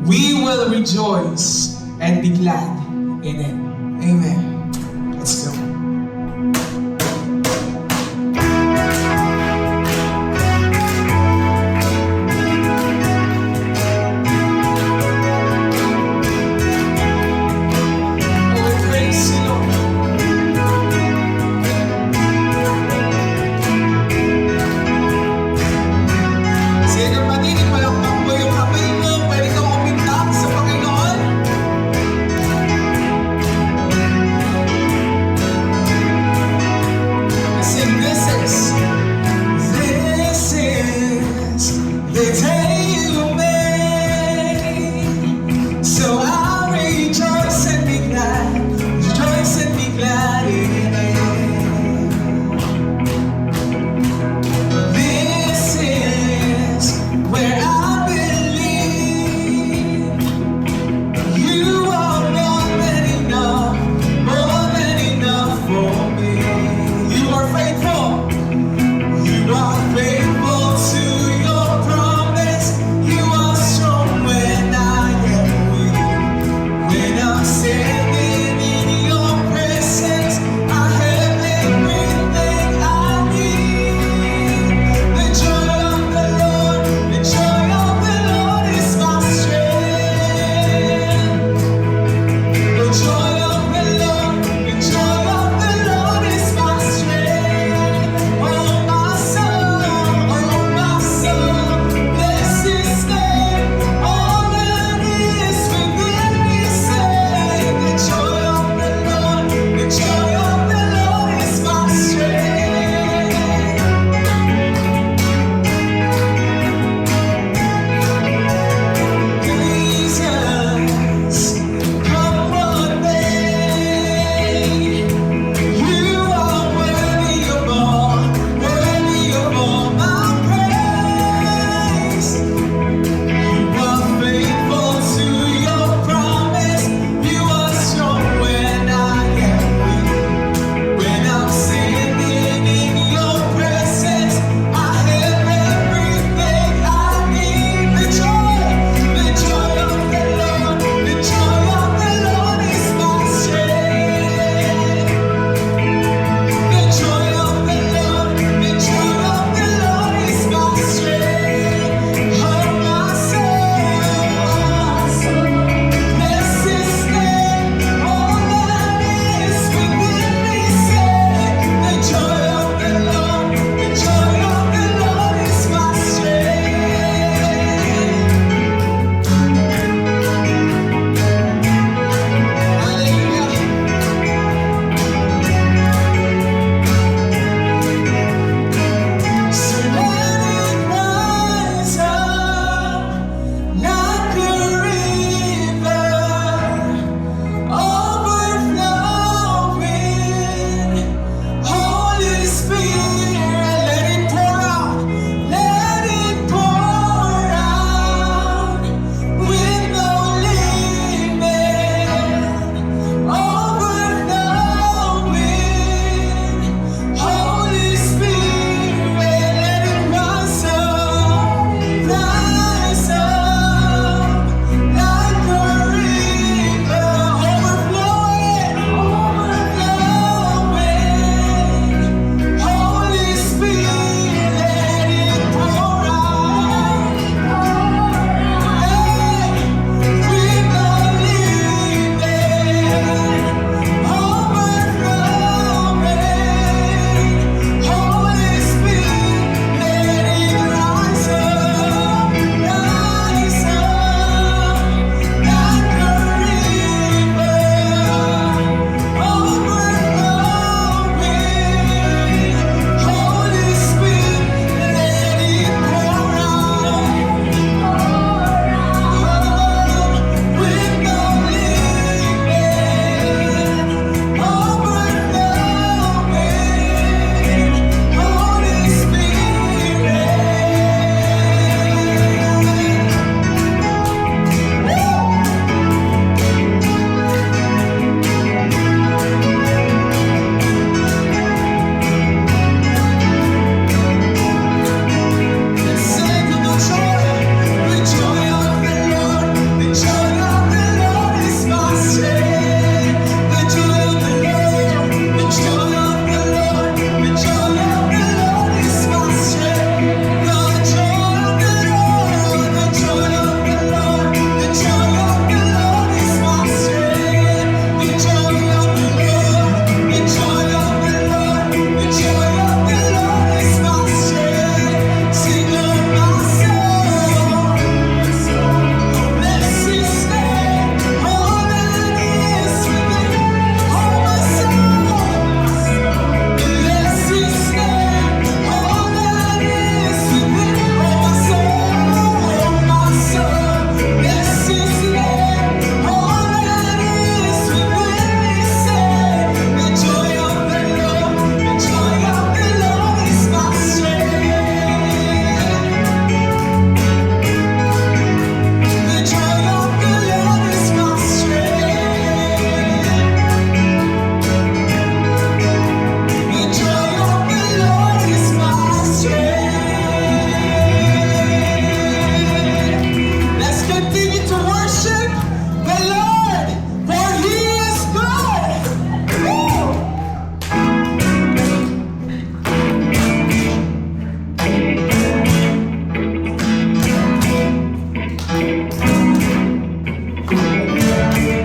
we will rejoice and be glad in it. Amen. Let's go. Oh, praise the Lord. Sige kapatid, ipalakpak mo yung kamay mo. Pwede kang umintang sa Panginoon.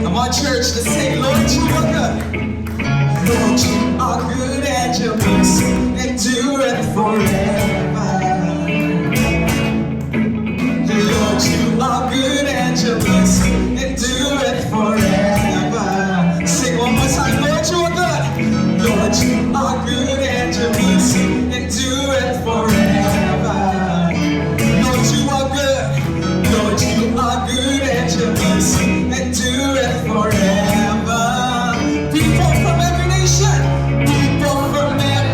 Come on, church, let's sing, Lord, you are good. Lord, you are good and your mercy endureth forever. Lord, you are good and your mercy endureth forever. Sing one more time, Lord, you are good. Lord, you are good and your mercy endureth forever. Lord, you are good. Lord, you are good and your mercy endureth forever. People from every nation, people from every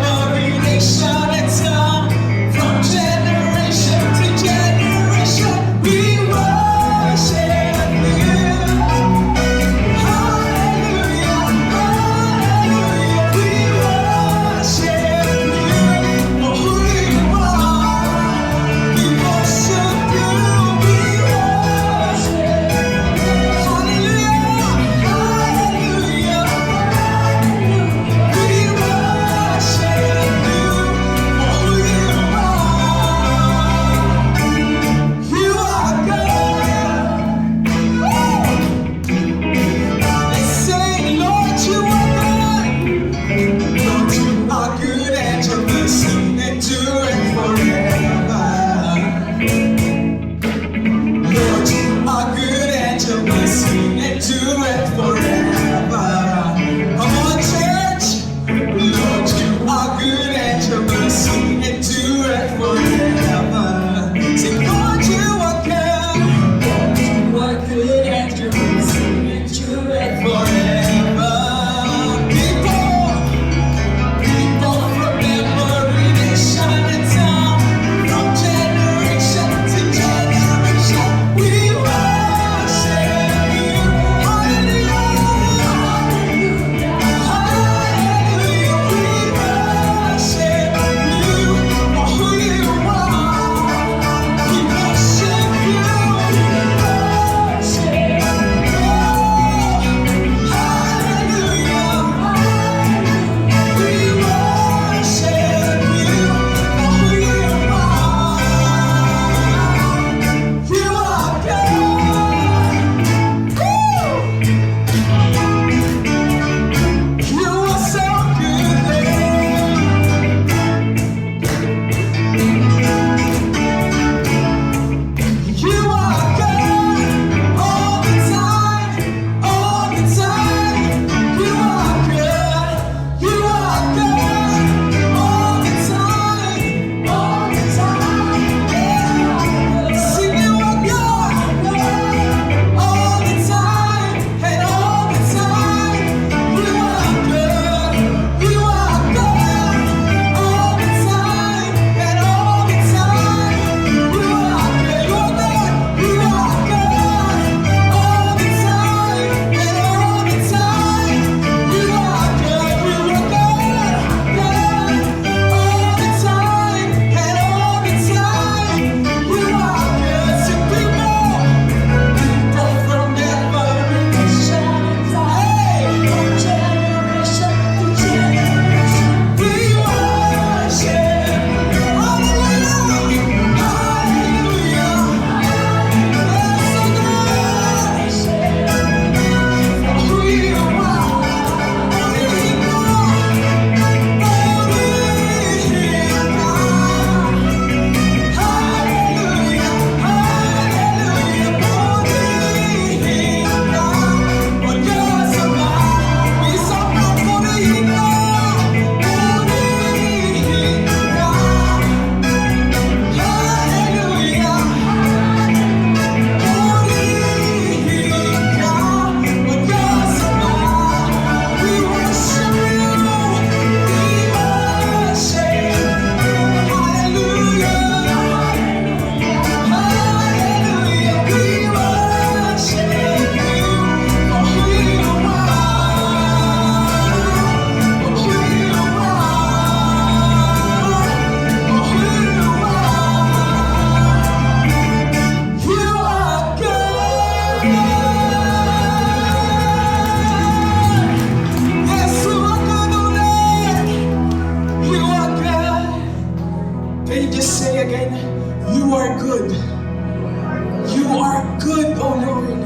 good, O Lord.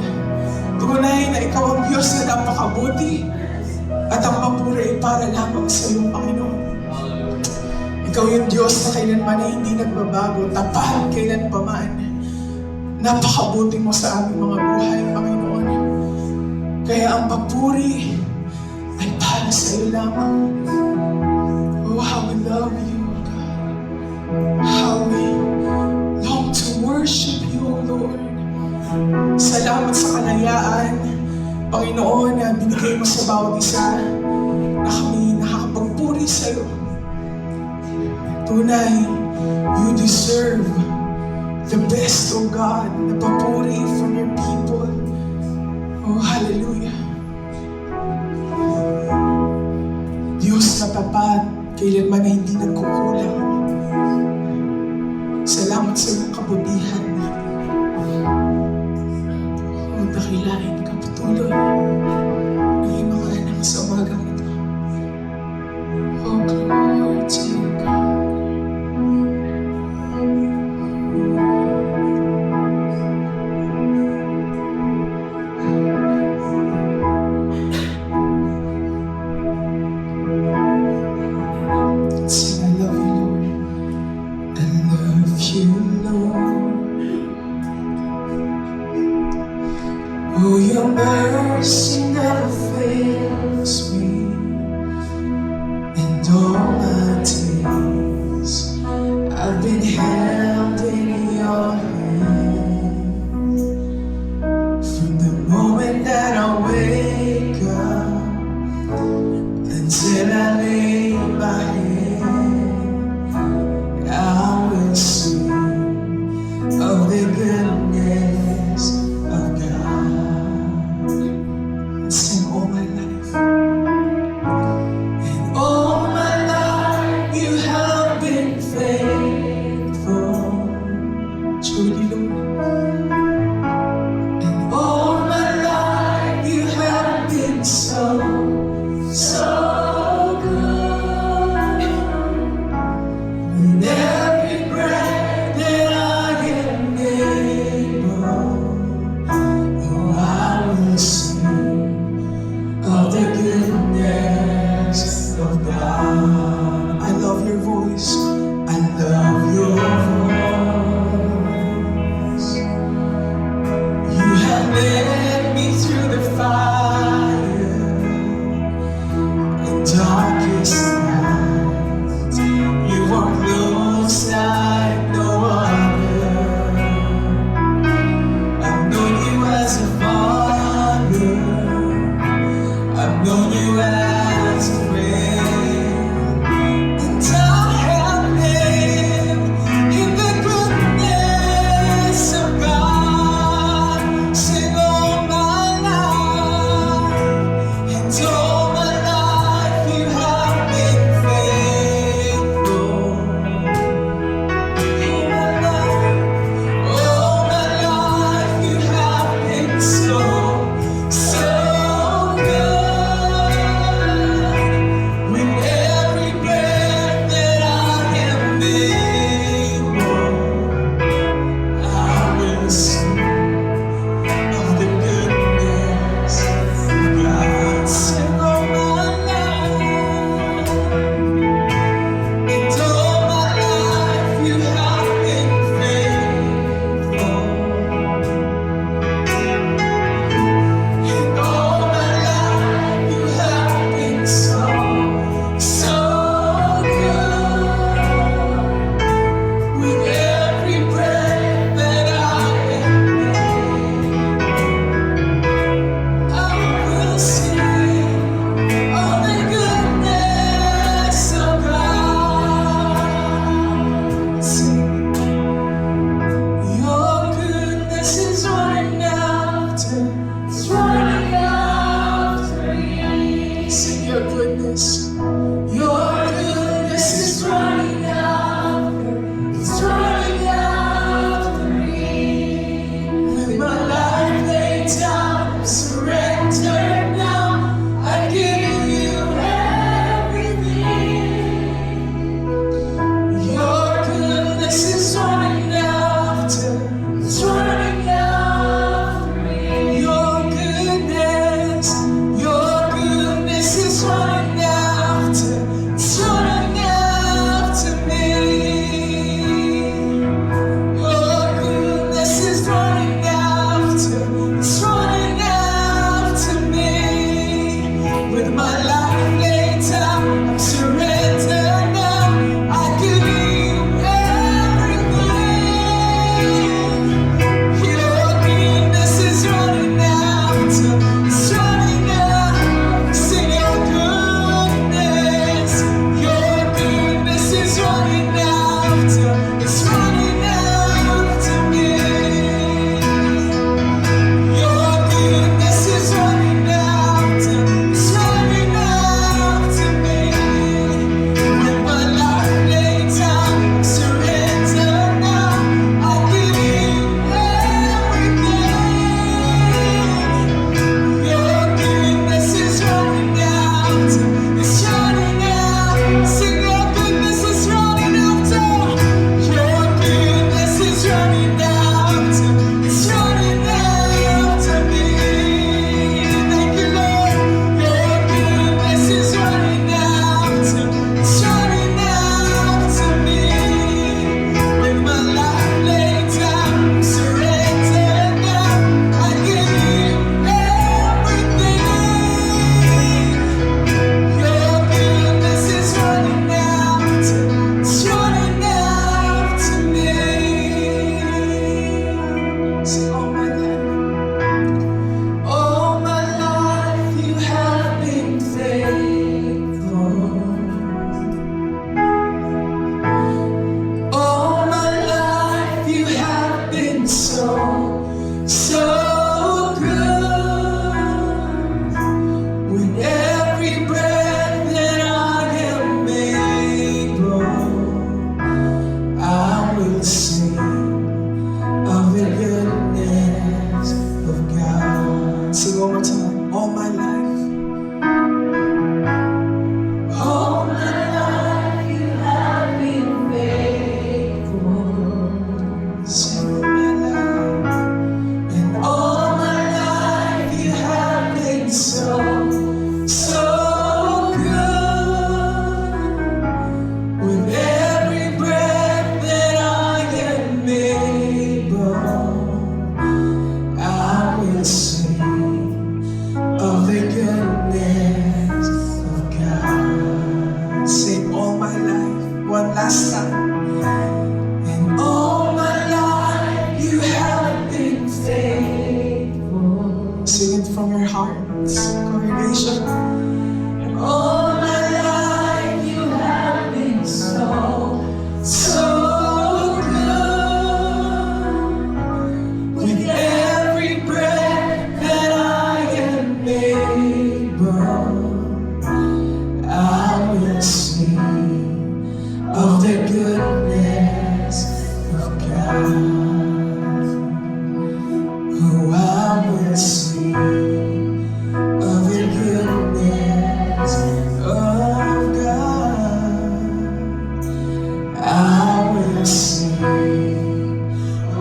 Tunay na Ikaw ang Diyos na napakabuti at ang papuri ay para lamang sa iyo, Panginoon. Ikaw yung Diyos na kailanman ay hindi nagbabago, tapat kailanpaman. Napakabuti mo sa aming mga buhay, Panginoon. Kaya ang papuri ay para sa iyo lamang. Oh, how we love you, God. How we long to worship you, O Lord. Salamat sa kalayaan, Panginoon, na binigay mo sa bawat isa na kami nakakapagpuri sa iyo. Tunay, you deserve the best, O God, na papuri from your people. Oh, hallelujah. Diyos na tapat, kailanman na hindi nagkukulang. Salamat sa iyong kabutihan. Oh, dakilain ka patuloy ng iyong mga anak sa umagang ito. Oh, glory to you, God. Oh, your mercy never fails me, and all my days I've been held in your hand. From the moment that I wake up until I lay my head, I will sing of the goodness of God. Sing all my life. And all my life you have been faithful. Truly, Lord. And all my life you have been so, so good. With every breath that I am able, oh, I will sing of the goodness of God. I love your voice. I love your voice. You have led me through the fire and darkest night. You are close like no other. I've known you as a father. I've known you as a friend, and I have lived in the goodness of God. Sing all my life, and all my life you have been faithful. All my life you have been so, so good. With every breath that I am able, I will sing of the goodness of God. Sing all my life, and all my life you have been faithful. And all my life you have been so, so good. With every breath that I am able, I will sing of the goodness of God. Sing. Your goodness is running after, it's running after me. Sing your goodness. Your goodness is running after, it's running after me. With my life laid down, surrender now. I give you everything. Your goodness is running after, it's running after will sing of the goodness of God. Sing all my life, one last time. And all my life you have been faithful. Sing it from your hearts, congregation. And all my life you have been so good. With every breath that I am able, I will sing of the goodness of God. Oh, I will sing of the goodness of God. I will sing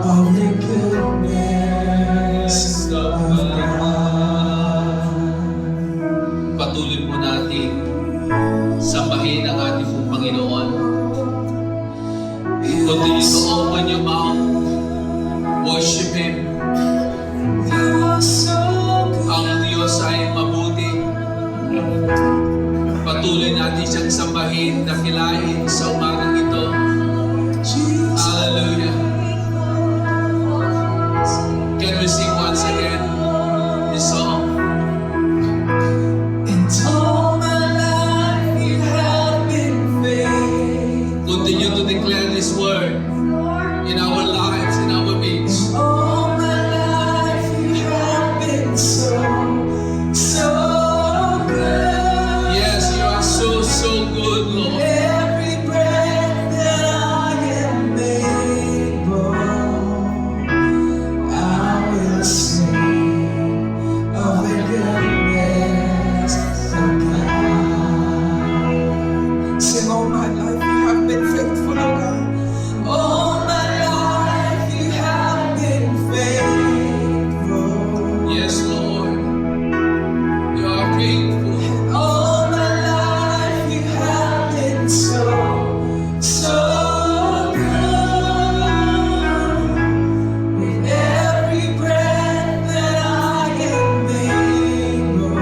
of the goodness of God. Patuloy po natin sambahin ang ating pong Panginoon. Continue to open your mouth. Worship Him. You are so good. Ang Diyos ay mabuti. Patuloy natin siyang sambahin, dakilain sa umagang ito. Jesus. Hallelujah. Can we sing once again this song? And all my life you have been faithful. Continue to declare this word in our lives, in our midst. All my life you have been so good. Yes, you are so, so good, Lord. Every breath that I am able, I will sing of the goodness of God. Sing all my life you have been faithful, oh God. All my life you have been faithful. Yes, Lord. You are faithful. All my life you have been so good. With every breath that I am able,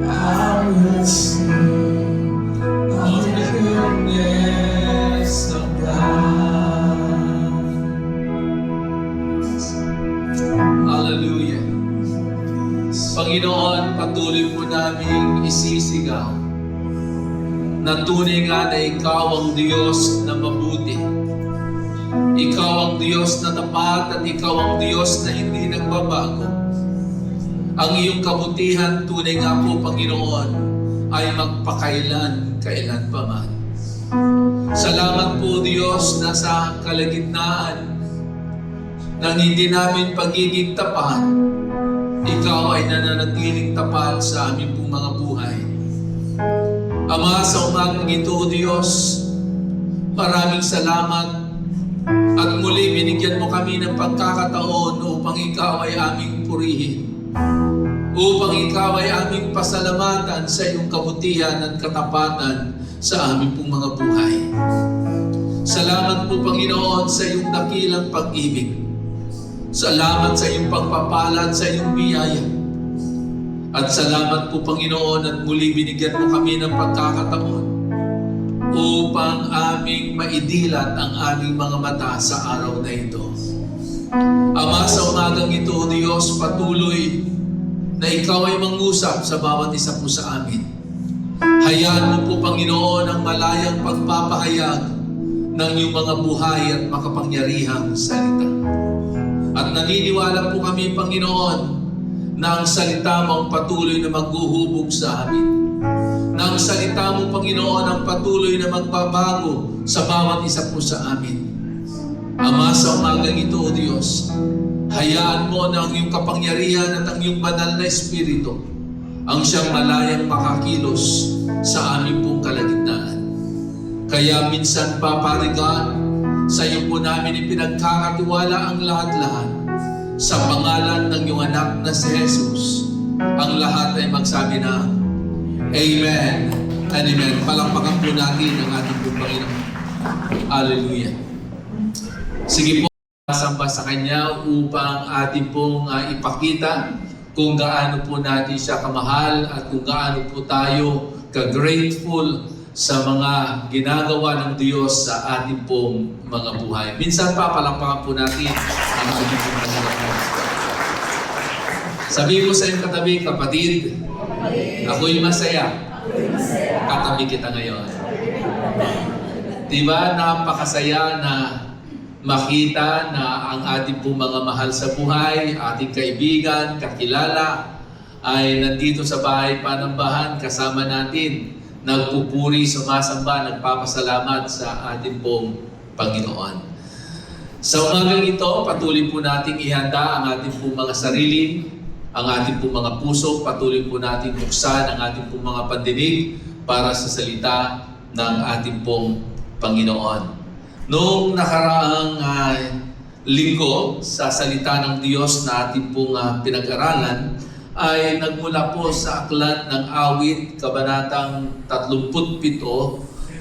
I will sing of the goodness of God. Hallelujah. Panginoon, patuloy po naming isisigaw na tunay nga na Ikaw ang Diyos na mabuti. Ikaw ang Diyos na tapat at Ikaw ang Diyos na hindi nagbabago. Ang iyong kabutihan, tunay nga po, Panginoon, ay magpakailan, kailan pa man. Salamat po, Diyos, na sa kalagitnaan ng hindi namin pagiging tapat, Ikaw ay nananatiling tapat sa aming pong mga buhay. Ama, sa umagang ito, Diyos, maraming salamat at muli binigyan mo kami ng pagkakataon upang Ikaw ay aming purihin, upang Ikaw ay aming pasalamatan sa iyong kabutihan at katapatan sa aming pong mga buhay. Salamat po, Panginoon, sa iyong dakilang pag-ibig. Salamat sa iyong pagpapala at sa iyong biyaya. At salamat po, Panginoon, at muli binigyan mo kami ng pagkakataon upang aming maidilat ang aming mga mata sa araw na ito. Ama, sa umagang ito, Diyos, patuloy na Ikaw ay mangusap sa bawat isa po sa amin. Hayaan mo po, Panginoon, ang malayang pagpapahayag ng iyong mga buhay at makapangyarihang salita. At naniniwala po kami, Panginoon, na ang salita mo ang patuloy na maghuhubog sa amin. Na ang salita mo, Panginoon, ang patuloy na magbabago sa bawat isa po sa amin. Ama, sa umagang ito, O Diyos, hayaan mo na ang iyong kapangyarihan at ang iyong banal na Espiritu ang siyang malayang makakilos sa aming pong kalagitnaan. Kaya minsan, paparigan, sa iyo po namin ipinagkakatiwala ang lahat-lahat sa pangalan ng iyong anak na si Jesus. Ang lahat ay magsabi na Amen and Amen. Palakpakan po natin ang ating Panginoon. Hallelujah. Sige po. samba sa Kanya upang atin pong ipakita kung gaano po natin siya kamahal at kung gaano po tayo ka-grateful sa mga ginagawa ng Diyos sa ating pong mga buhay. Minsan pa, palakpakan po natin ang ating pong Panginoon. Sabi ko sa iyong katabi, kapatid, ako'y masaya. Katabi kita ngayon. Diba, napakasaya na makita na ang ating pong mga mahal sa buhay, ating kaibigan, kakilala, ay nandito sa bahay Panambahan kasama natin, nagpupuri, sumasamba, nagpapasalamat sa ating pong Panginoon. Sa umagang ito, patuloy po nating ihanda ang ating pong mga sarili, ang ating pong mga puso, patuloy po nating buksan ang ating pong mga pandinig para sa salita ng ating pong Panginoon. Noong nakaraang linggo sa salita ng Diyos na ating pong pinag-aralan ay nagmula po sa aklat ng Awit, Kabanatang 37,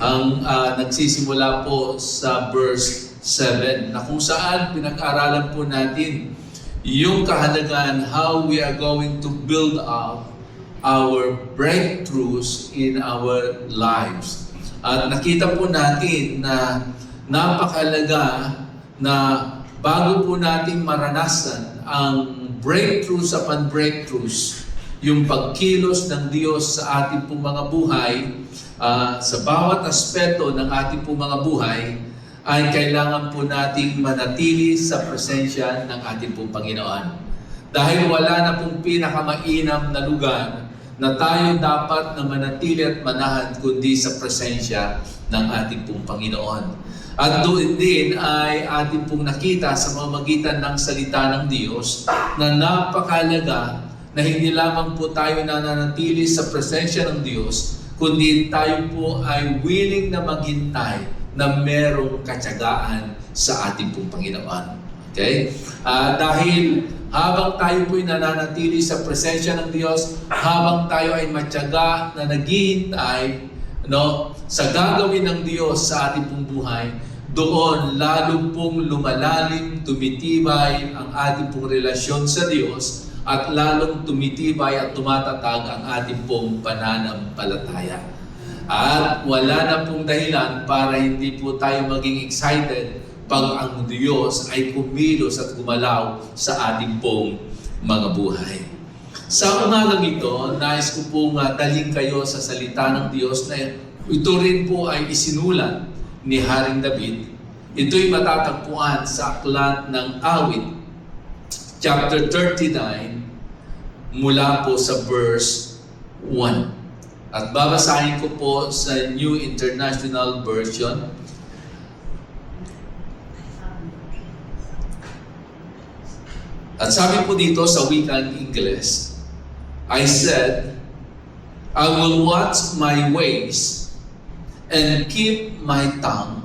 ang nagsisimula po sa verse 7, na kung saan pinag-aralan po natin yung kahalagahan how we are going to build up our breakthroughs in our lives. At nakita po natin na napakahalaga na bago po natin maranasan ang breakthroughs upon breakthroughs, yung pagkilos ng Diyos sa ating pong mga buhay, sa bawat aspeto ng ating pong mga buhay, ay kailangan po nating manatili sa presensya ng ating pong Panginoon. Dahil wala na pong pinakamainam na lugar na tayo dapat na manatili at manahan kundi sa presensya ng ating pong Panginoon. At doon din ay ating pong nakita sa pamamagitan ng salita ng Diyos na napakahalaga na hindi lamang po tayo nananatili sa presensya ng Diyos, kundi tayo po ay willing na maghintay na merong katyagaan sa ating pong Panginoon. Okay? Dahil habang tayo po'y nananatili sa presensya ng Diyos, habang tayo ay matyaga na naghihintay sa gagawin ng Diyos sa ating pong buhay, doon lalo pong lumalalim, tumitibay ang ating pong relasyon sa Diyos at lalong tumitibay at tumatatag ang ating pong pananampalataya. At wala na pong dahilan para hindi po tayo maging excited pag ang Diyos ay kumilos at gumalaw sa ating pong mga buhay. Sa umagang ito, nais ko pong dalhin kayo sa salita ng Diyos na ito rin po ay isinulat ni Haring David. Ito'y matatagpuan sa aklat ng Awit, chapter 39, mula po sa verse 1. At babasahin ko po sa New International Version. At sabi po dito sa wikang Ingles, I said, I will watch my ways and keep my tongue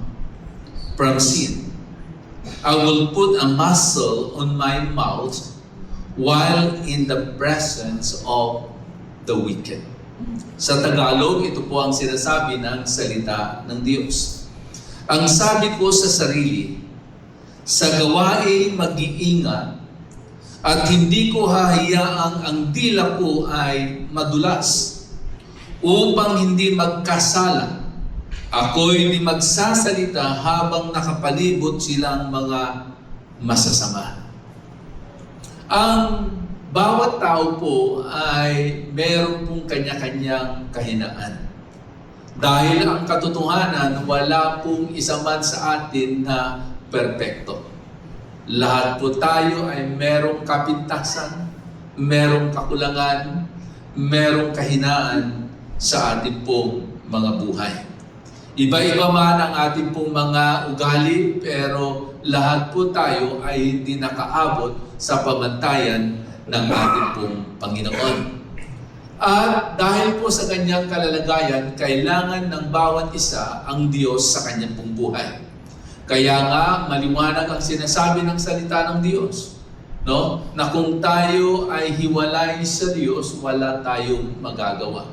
from sin. I will put a muzzle on my mouth while in the presence of the wicked. Sa Tagalog, ito po ang sinasabi ng salita ng Diyos. Ang sabi ko sa sarili, sa gawain mag-iingat at hindi ko hahayaang ang dila ko ay madulas upang hindi magkasala. Ako'y di magsasalita habang nakapalibot silang mga masasama. Ang bawat tao po ay meron pong kanya-kanyang kahinaan. Dahil ang katotohanan, wala pong isa man sa atin na perpekto. Lahat po tayo ay merong kapintasan, merong kakulangan, merong kahinaan sa ating pong mga buhay. Iba-iba man ang ating pong mga ugali, pero lahat po tayo ay hindi nakaabot sa pamantayan ng ating pong Panginoon. At dahil po sa kanyang kalalagayan, kailangan ng bawat isa ang Diyos sa kanyang pong buhay. Kaya nga, maliwanag ang sinasabi ng salita ng Diyos, na kung tayo ay hiwalay sa Diyos, wala tayong magagawa.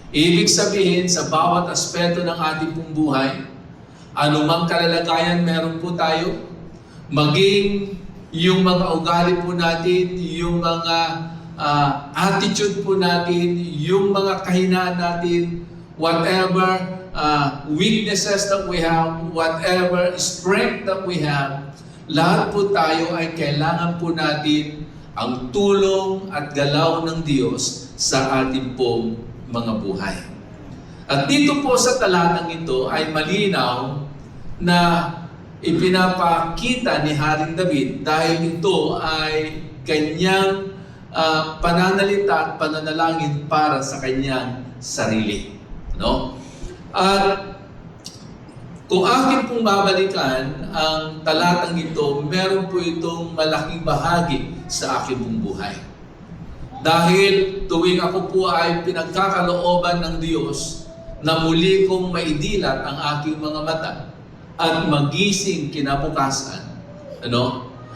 Ibig sabihin, sa bawat aspeto ng ating pong buhay, anumang kalalagayan meron po tayo, maging yung mga ugali po natin, yung mga attitude po natin, yung mga kahinaan natin, whatever weaknesses that we have, whatever strength that we have, lahat po tayo ay kailangan po natin ang tulong at galaw ng Diyos sa ating pong mga buhay. At dito po sa talatang ito ay malinaw na ipinapakita ni Haring David dahil ito ay kanyang pananalita at pananalangin para sa kanyang sarili. No? At kung akin pong babalikan ang talatang ito, meron po itong malaking bahagi sa aking pong buhay. Dahil tuwing ako po ay pinagkakalooban ng Diyos na muli kong maidilat ang aking mga mata at magising kinabukasan,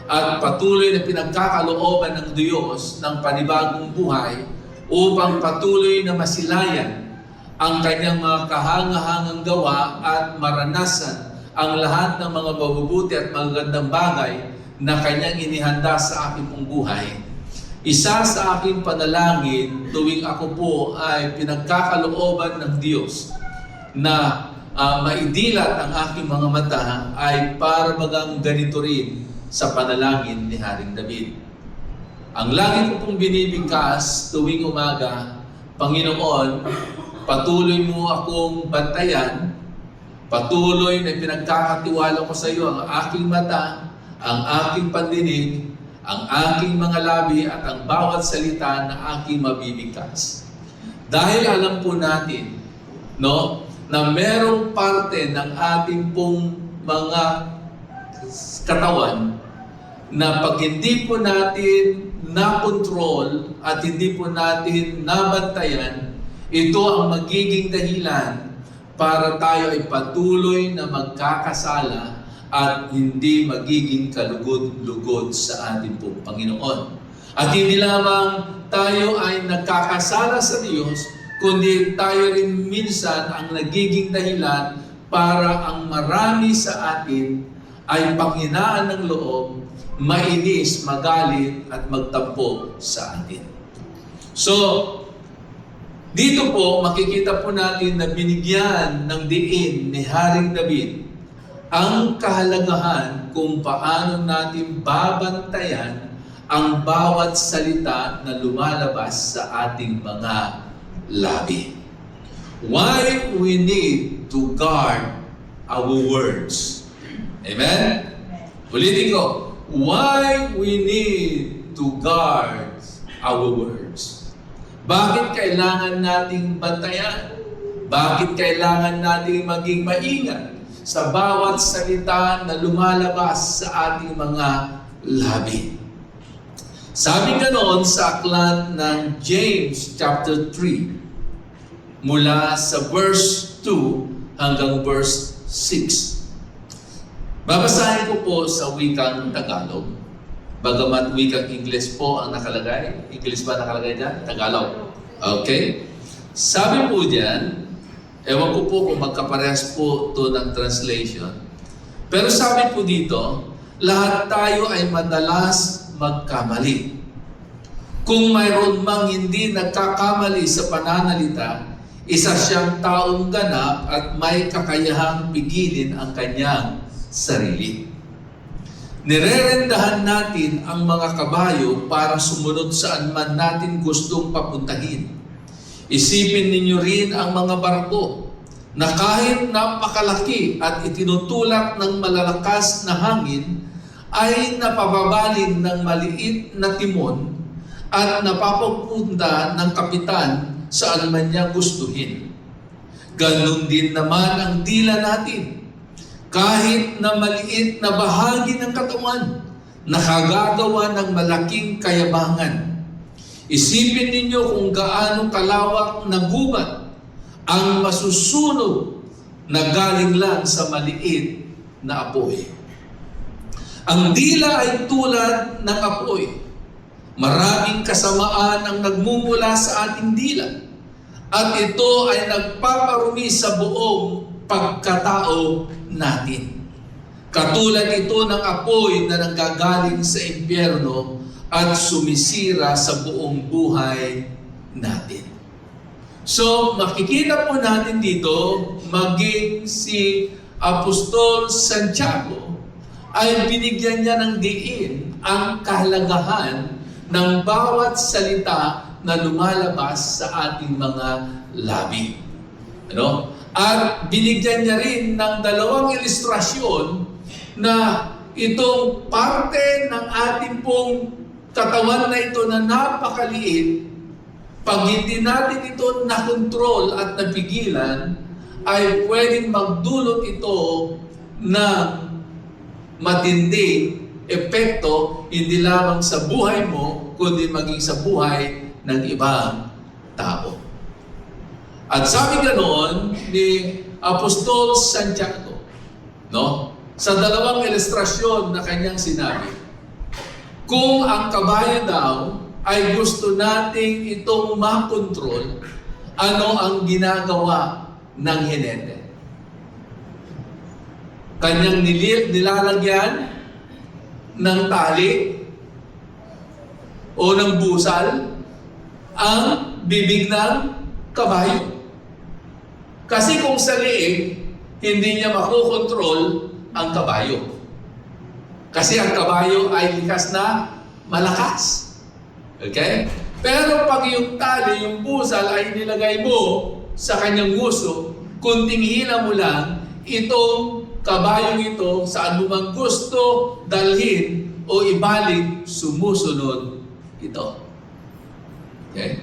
at patuloy na pinagkakalooban ng Diyos ng panibagong buhay upang patuloy na masilayan ang kanyang mga kahangahangang gawa at maranasan ang lahat ng mga mabubuti at magagandang bagay na kanyang inihanda sa aking pong buhay. Isa sa aking panalangin tuwing ako po ay pinagkakalooban ng Diyos na maidilat ang aking mga mata ay para bagang ganito rin sa panalangin ni Haring David. Ang lagi ko pong binibigkas tuwing umaga, Panginoon, patuloy mo akong bantayan, patuloy na pinagkakatiwala ko sa iyo ang aking mata, ang aking pandinig, ang aking mga labi at ang bawat salita na aking mabibigkas. Dahil alam po natin, na merong parte ng ating pong mga katawan na pag hindi po natin na-control at hindi po natin nabantayan, ito ang magiging dahilan para tayo ay patuloy na magkakasala at hindi magiging kalugod-lugod sa ating pong Panginoon. At hindi lamang tayo ay nagkakasala sa Diyos, kundi tayo rin minsan ang nagiging dahilan para ang marami sa atin ay panghinaan ng loob, mainis, magalit at magtampo sa atin. So, dito po makikita po natin na binigyan ng diin ni Haring David ang kahalagahan kung paano natin babantayan ang bawat salita na lumalabas sa ating mga labi. Why we need to guard our words. Amen? Ulitin ko. Why we need to guard our words. Bakit kailangan nating bantayan? Bakit kailangan nating maging maingat sa bawat salita na lumalabas sa ating mga labi? Sabi ganoon sa aklat ng James chapter 3 mula sa verse 2 hanggang verse 6. Babasahin ko po sa wikang Tagalog. Bagamat wikang English po ang nakalagay. English ba nakalagay dyan? Tagalog. Okay? Sabi po dyan, ewan ko po kung magkaparehas po to ng translation. Pero sabi po dito, lahat tayo ay madalas magkamali. Kung mayroon mang hindi nagkakamali sa pananalita, isa siyang taong ganap at may kakayahang pigilin ang kanyang sarili. Nirerendahan natin ang mga kabayo para sumunod saan man natin gustong papuntahin. Isipin ninyo rin ang mga barko na kahit napakalaki at itinutulak ng malalakas na hangin, ay napababaling ng maliit na timon at napapapunta ng kapitan saan man niya gustuhin. Ganon din naman ang dila natin. Kahit na maliit na bahagi ng katawan, nakagagawa ng malaking kayabangan. Isipin ninyo kung gaano kalawak na gubat ang masusunog na galing lang sa maliit na apoy. Ang dila ay tulad ng apoy. Maraming kasamaan ang nagmumula sa ating dila. At ito ay nagpaparumi sa buong pagkatao natin. Katulad ito ng apoy na nanggagaling sa impyerno at sumisira sa buong buhay natin. So, makikita po natin dito, maging si Apostol Santiago ay binigyan niya ng diin ang kahalagahan ng bawat salita na lumalabas sa ating mga labi. Ano? At binigyan niya rin ng dalawang ilustrasyon na itong parte ng ating pong katawan na ito na napakaliit, pag hindi natin ito nakontrol at napigilan, ay pwedeng magdulot ito ng matinding epekto hindi lamang sa buhay mo, kundi maging sa buhay ng ibang tao. At sabi ganoon ni Apostol Santiago, no? Sa dalawang ilustrasyon na kanyang sinabi, kung ang kabayo daw ay gusto nating itong makontrol, ano ang ginagawa ng hinete? Kanyang nilalagyan ng tali o ng busal ang bibig ng kabayo. Kasi kung sa liig, hindi niya makokontrol ang kabayo. Kasi ang kabayo ay likas na malakas. Okay? Pero pag yung tali, yung busal ay nilagay mo sa kanyang nguso, kunting hila mo lang, itong kabayong ito, saan mo man gusto dalhin o ibalik, sumusunod ito. Okay?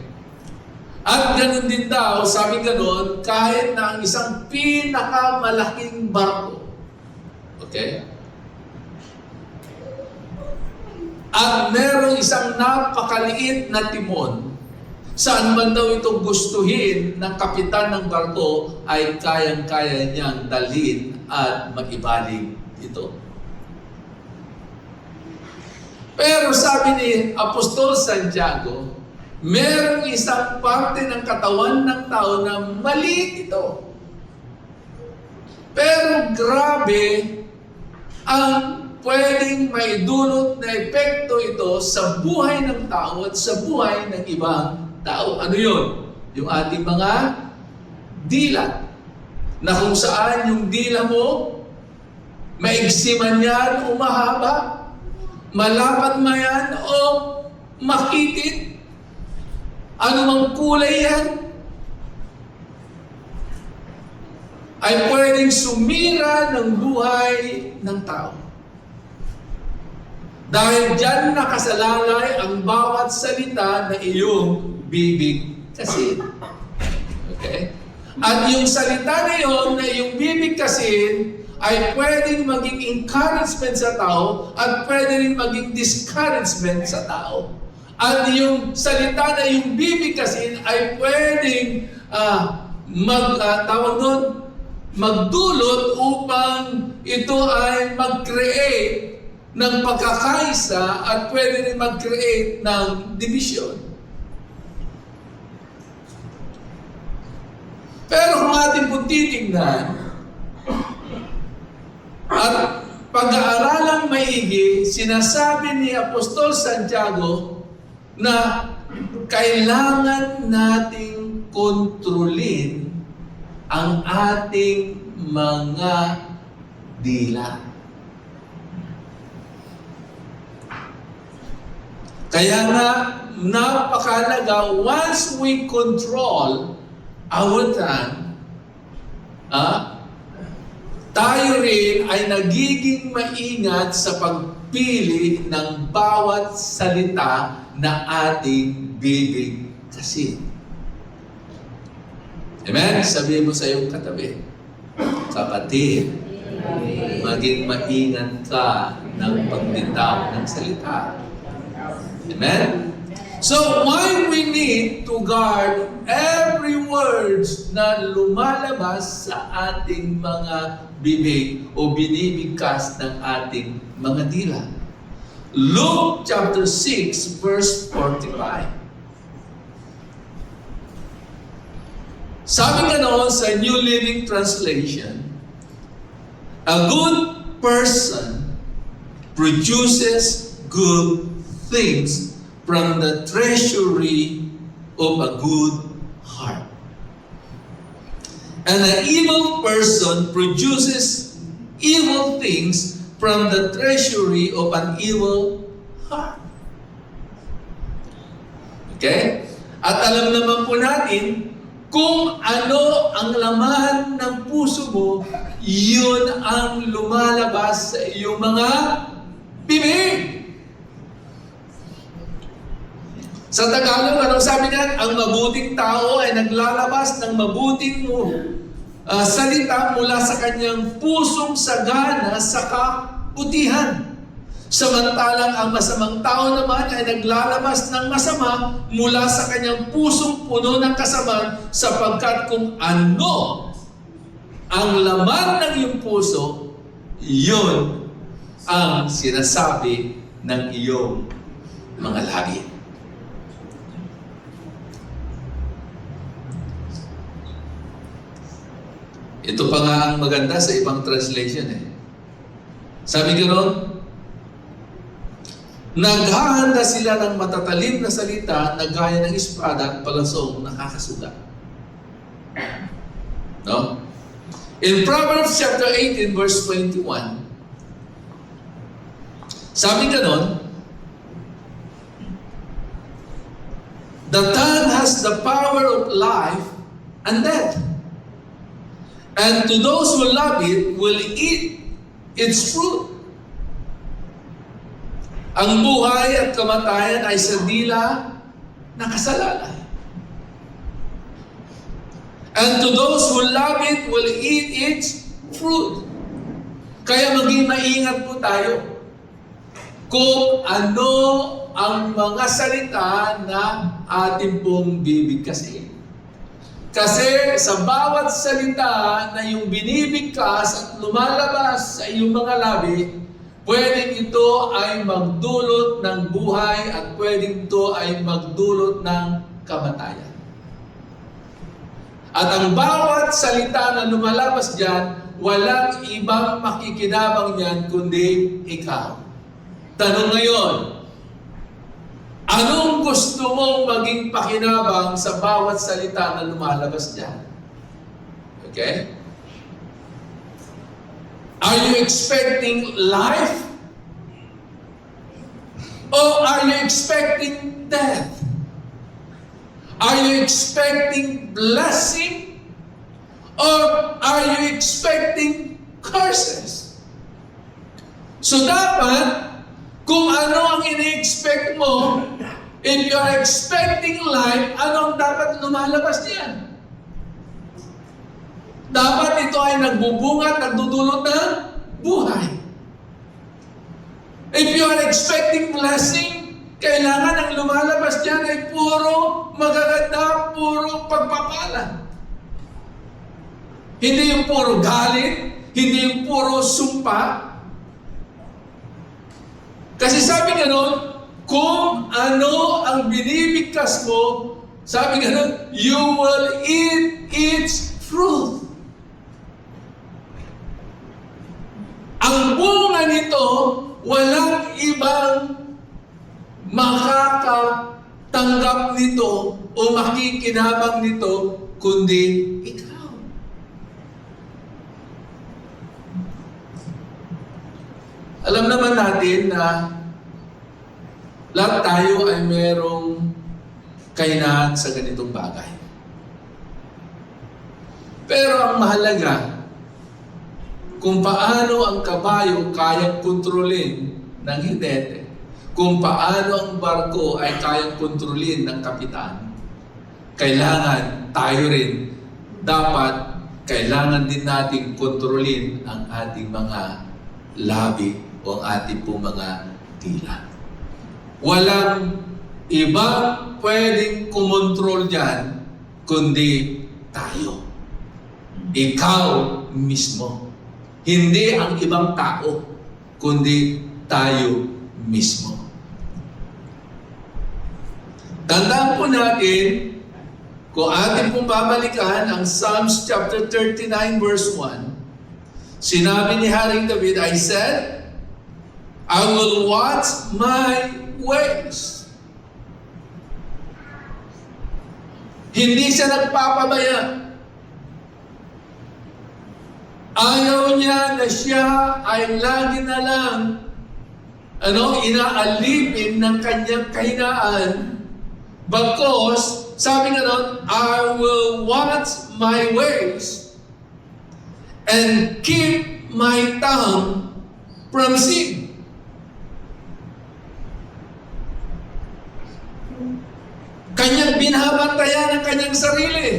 At ganun din daw, sabi ganun, kahit na ang isang pinakamalaking barko, okay? At merong isang napakaliit na timon, saan man daw itong gustuhin ng kapitan ng barko, ay kayang-kaya niyang dalhin at maibalik ito. Pero sabi ni Apostol Santiago, merong isang parte ng katawan ng tao na maliit ito. Pero grabe ang pwedeng maidulot na epekto ito sa buhay ng tao at sa buhay ng ibang tao. Ano yun? Yung ating mga dila. Na kung saan yung dila mo, maigsi man yan o mahaba, malapad man yan o makitid, ano mang kulay yan, ay pwedeng sumira ng buhay ng tao. Dahil dyan nakasalalay ang bawat salita na iyong bibig kasi. Okay? At yung salita na yun, na iyong bibig kasi, ay pwedeng maging encouragement sa tao at pwede rin maging discouragement sa tao. At yung salita na yung bibig kasi ay pwedeng magdulot upang ito ay mag-create ng pagkakaisa at pwede rin mag-create ng division. Pero kung ating po titignan at pag-aaralang maigi, sinasabi ni Apostol Santiago na kailangan nating kontrolin ang ating mga dila. Kaya nga, napakalaga, once we control our tongue, tayo rin ay nagiging maingat sa pagpili ng bawat salita na ating bibig kasi. Amen? Sabihin mo sa iyong katabi, kapatid, maging maingat ka ng pagbitaw ng salita. Amen? So, why we need to guard every words na lumalabas sa ating mga bibig o binibigkas ng ating mga dila. Luke chapter 6 verse 45. Sabi nga noon sa New Living Translation, a good person produces good things from the treasury of a good heart. And an evil person produces evil things from the treasury of an evil heart. Okay? At alam naman po natin, kung ano ang laman ng puso mo, yun ang lumalabas sa iyong mga bibig. Sa Tagalog, anong sabi niyan? Ang mabuting tao ay naglalabas ng mabuting salita mula sa kanyang pusong sagana sa kabutihan. Samantalang ang masamang tao naman ay naglalabas ng masama mula sa kanyang pusong puno ng kasamaan, sapagkat kung ano ang laman ng iyong puso, yun ang sinasabi ng iyong mga labi. Ito pa nga ang maganda sa ibang translation eh. Sabi gano'n, naghahanda sila ng matatalim na salita na gaya ng espada at palasong nakakasugat. No? In Proverbs chapter 18 verse 21, sabi ganon, the tongue has the power of life and death, and to those who love it will eat its fruit. Ang buhay at kamatayan ay sa dila na kasalalay. And to those who love it will eat its fruit. Kaya maging maingat po tayo kung ano ang mga salita na ating pong bibigkasin. Kasi sa bawat salita na yung binibigkas at lumalabas sa iyong mga labi, pwedeng ito ay magdulot ng buhay at pwedeng ito ay magdulot ng kamatayan. At ang bawat salita na lumalabas dyan, walang ibang makikinabang niyan kundi ikaw. Tanong ngayon, anong gusto mong maging pakinabang sa bawat salita na lumalabas dyan? Okay? Are you expecting life? Or are you expecting death? Are you expecting blessing? Or are you expecting curses? So dapat, kung ano ang ini-expect mo, if you are expecting life, anong dapat lumalabas niyan? Dapat ito ay nagbubunga at nagdudulot ng buhay. If you are expecting blessing, kailangan ang lumalabas diyan ay puro magaganda, puro pagpapala. Hindi yung puro galit, hindi yung puro sumpa. Kasi sabi gano'n, kung ano ang binibigkas mo, sabi gano'n, you will eat its fruit. Ang bunga nito, walang ibang makakatanggap nito o makikinabang nito kundi ikaw. Alam naman natin na lahat tayo ay merong kahinaan sa ganitong bagay. Pero ang mahalaga, kung paano ang kabayo kayang kontrolin ng hidete, kung paano ang barko ay kayang kontrolin ng kapitan, kailangan tayo rin, dapat, kailangan din nating kontrolin ang ating mga labi o ang ating pong mga dila. Walang ibang pwedeng kumontrol dyan, kundi tayo. Ikaw mismo. Hindi ang ibang tao, kundi tayo mismo. Tandaan po natin, kung ating pong babalikan ang Psalms chapter 39 verse 1, Sinabi ni Haring David, I said, I will watch my ways. Hindi siya nagpapabaya. Ayaw niya na siya ay lagi na lang inaalipin ng kanyang kahinaan. Bagkos, sabi nga nun, I will watch my ways and keep my tongue from sin. Kanyang binabantayan ang kanyang sarili.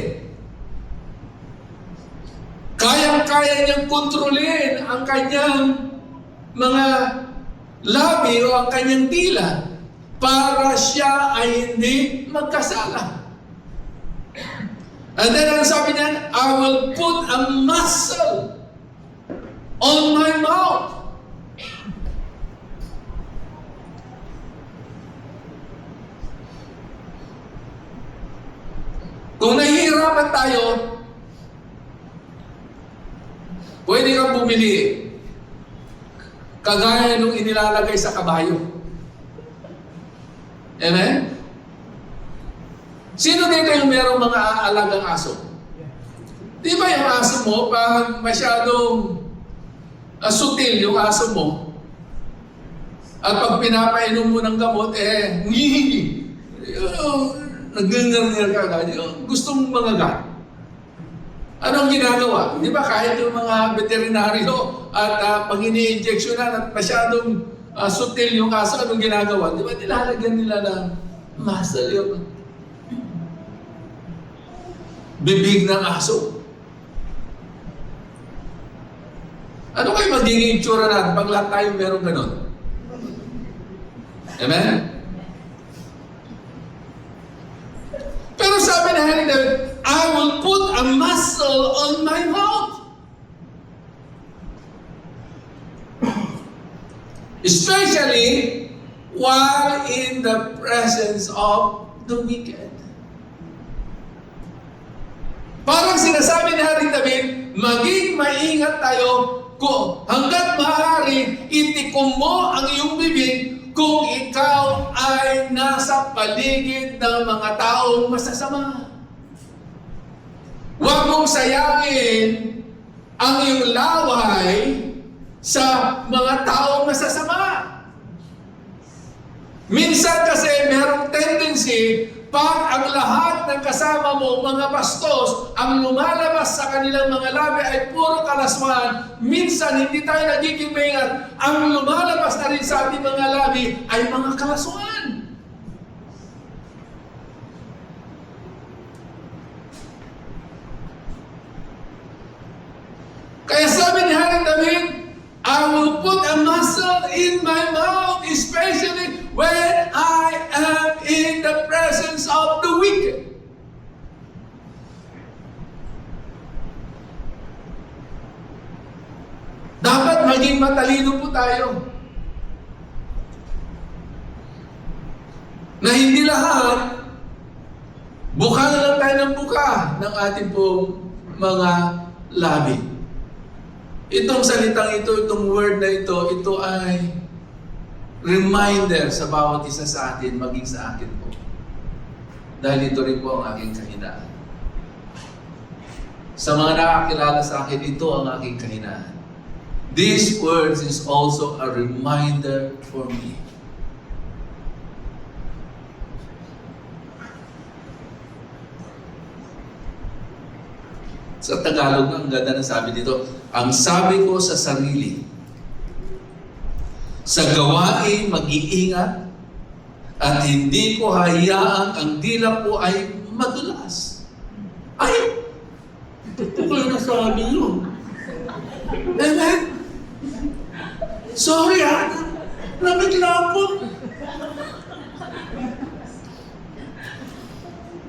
Kayang-kaya niyang kontrolin ang kanyang mga labi o ang kanyang dila para siya ay hindi magkasala. And then ang sabi niya, I will put a muzzle on my mouth. Kung nahihirapan tayo, pwede kang bumili. Kagaya nung inilalagay sa kabayo. Amen? Sino dito yung merong mga aalagang aso? Di ba yung aso mo, pag masyadong sutil yung aso mo, at pag pinapainom mo ng gamot, nag-ngar-ngar ka agad, gustong mangagat. Anong ginagawa? Di ba kahit yung mga veterinaryo at pag ini-injectionan at masyadong sutil yung aso, anong ginagawa? Di ba nilalagyan nila ng muscle yung bibig ng aso? Ano kayo magiging itsura natin pag lahat tayo meron ganun? Amen? Pero sabi na Haring David, I will put a muzzle on my mouth. Especially while in the presence of the wicked. Parang sinasabi ni Haring David, maging maingat tayo kung hanggat maaari, itikom mo ang iyong bibig kung ikaw ay nasa paligid ng mga taong masasama. Huwag mong sayangin ang iyong laway sa mga taong masasama. Minsan kasi merong tendency, pag ang lahat ng kasama mo, mga bastos, ang lumalabas sa kanilang mga labi ay puro kalaswan, minsan hindi tayo nagiging maingat, ang lumalabas na rin sa ating mga labi ay mga kalaswan. Kaya sabi ni Haring David, I will put a muzzle in my mouth, especially when I am in the presence of the wicked. Dapat maging matalino po tayo. Na hindi lahat, buka na lang tayo ng buka ng ating pong mga labi. Itong salitang ito, itong word na ito ay reminder sa bawat isa sa atin, maging sa akin po. Dahil ito rin po ang aking kahinaan. Sa mga nakakilala sa akin, ito ang aking kahinaan. These words is also a reminder for me. Sa Tagalog, ang ganda na sabi dito, ang sabi ko sa sarili, sa gawain mag-iingat at hindi ko hayaan ang dila ko ay madulas. Ay! Ito ko na sabi yun. Amen? Sorry nabigla ako.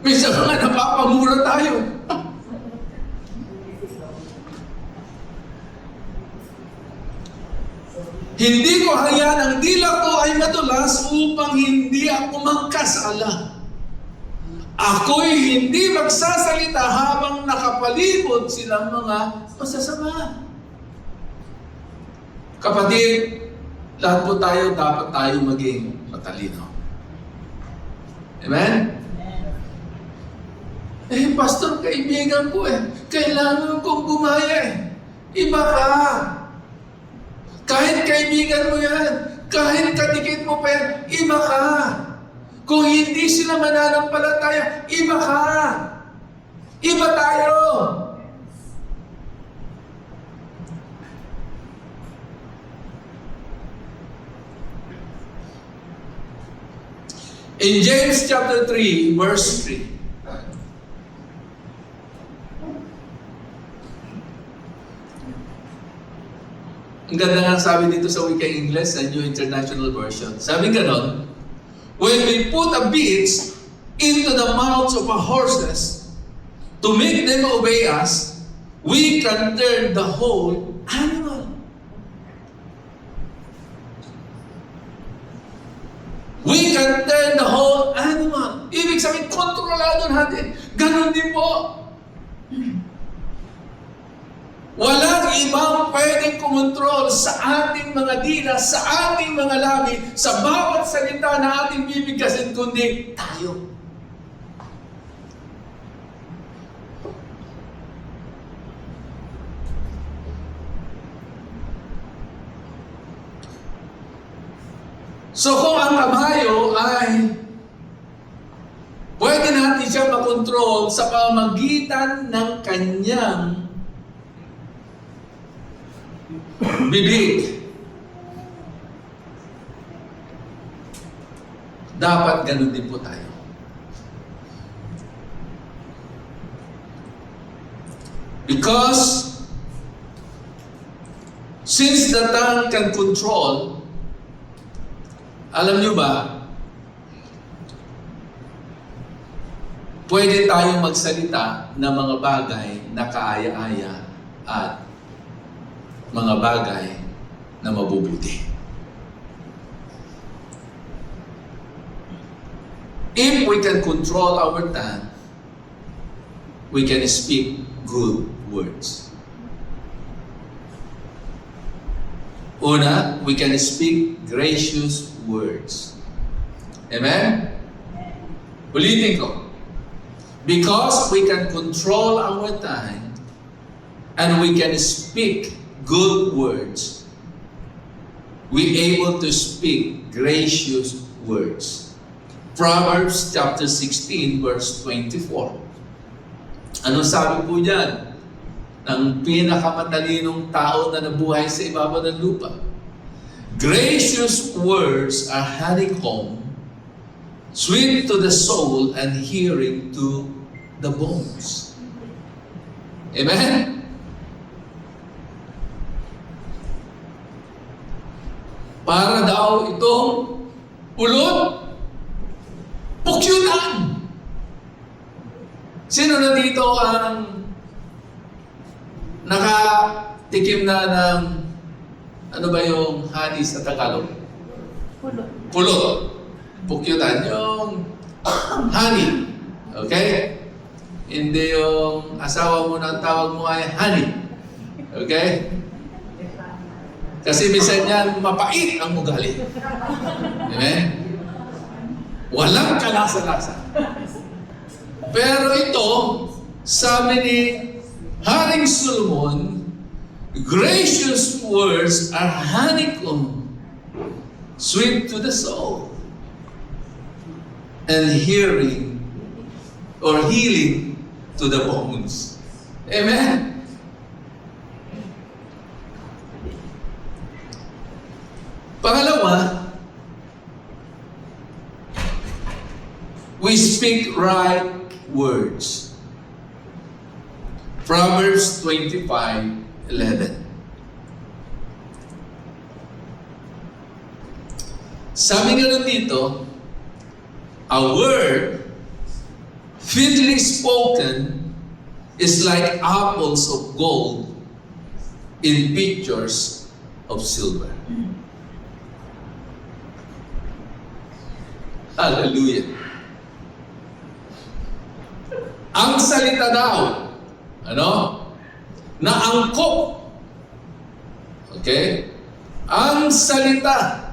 Minsan nga napapamura tayo. Hindi ko hayaan ang dila ko ay madulas upang hindi ako magkasala. Ako'y hindi magsasalita habang nakapalibot silang mga masasama. Kapatid, lahat po tayo, dapat tayo maging matalino. Amen? Pastor, kaibigan ko kailangan kong gumaya Iba ka. Kahit kaibigan mo yan, kahit kadikit mo pa yan, iba ka. Kung hindi sila mananampalataya, iba ka. Iba tayo. In James chapter 3, verse 3, ang ganda nga sabi dito sa wikang English, sa New International Version. Sabi ganon, when we put a bit into the mouths of our horses to make them obey us, we can turn the whole animal. We can turn the whole animal. Ibig sabihin, kontrolado natin. Ganon din po. Walang ibang pwedeng kumontrol sa ating mga dila, sa ating mga labi, sa bawat salita na ating bibigkasin, kundi tayo. So kung ang kabayo ay pwede natin siya makontrol sa pamamagitan ng kanyang bibig. Dapat ganun din po tayo. Because since the tongue can control, alam nyo ba, pwede tayong magsalita ng mga bagay na kaaya-aya at mga bagay na mabubuti. If we can control our tongue, we can speak good words. Una, we can speak gracious words. Amen? Ulitin ko. Because we can control our tongue and we can speak good words, we able to speak gracious words. Proverbs chapter 16 verse 24. Ano sabi po diyan? Ng pinakamatalinong tao na nabuhay sa ibabaw ng lupa. Gracious words are honeycomb, sweet to the soul and healing to the bones. Amen? Para daw itong ulot, pukyutan. Sino na dito ang nakatikim na ng, ano ba yung honey sa Tagalog? Pulot. Pulot. Pukyutan. Yung honey. Okay? Hindi yung asawa mo na tawag mo ay honey. Okay? Kasi minsan yan, mapait ang ugali. Amen? Walang kalasa-lasa. Pero ito, sabi ni Haring Solomon, gracious words are honeycomb, sweet to the soul, and hearing or healing to the bones. Amen? Pangalawa, we speak right words. Proverbs 25:11. Sabi nga dito, a word fitly spoken is like apples of gold in pictures of silver. Hallelujah. Ang salita daw, na angkop, okay, ang salita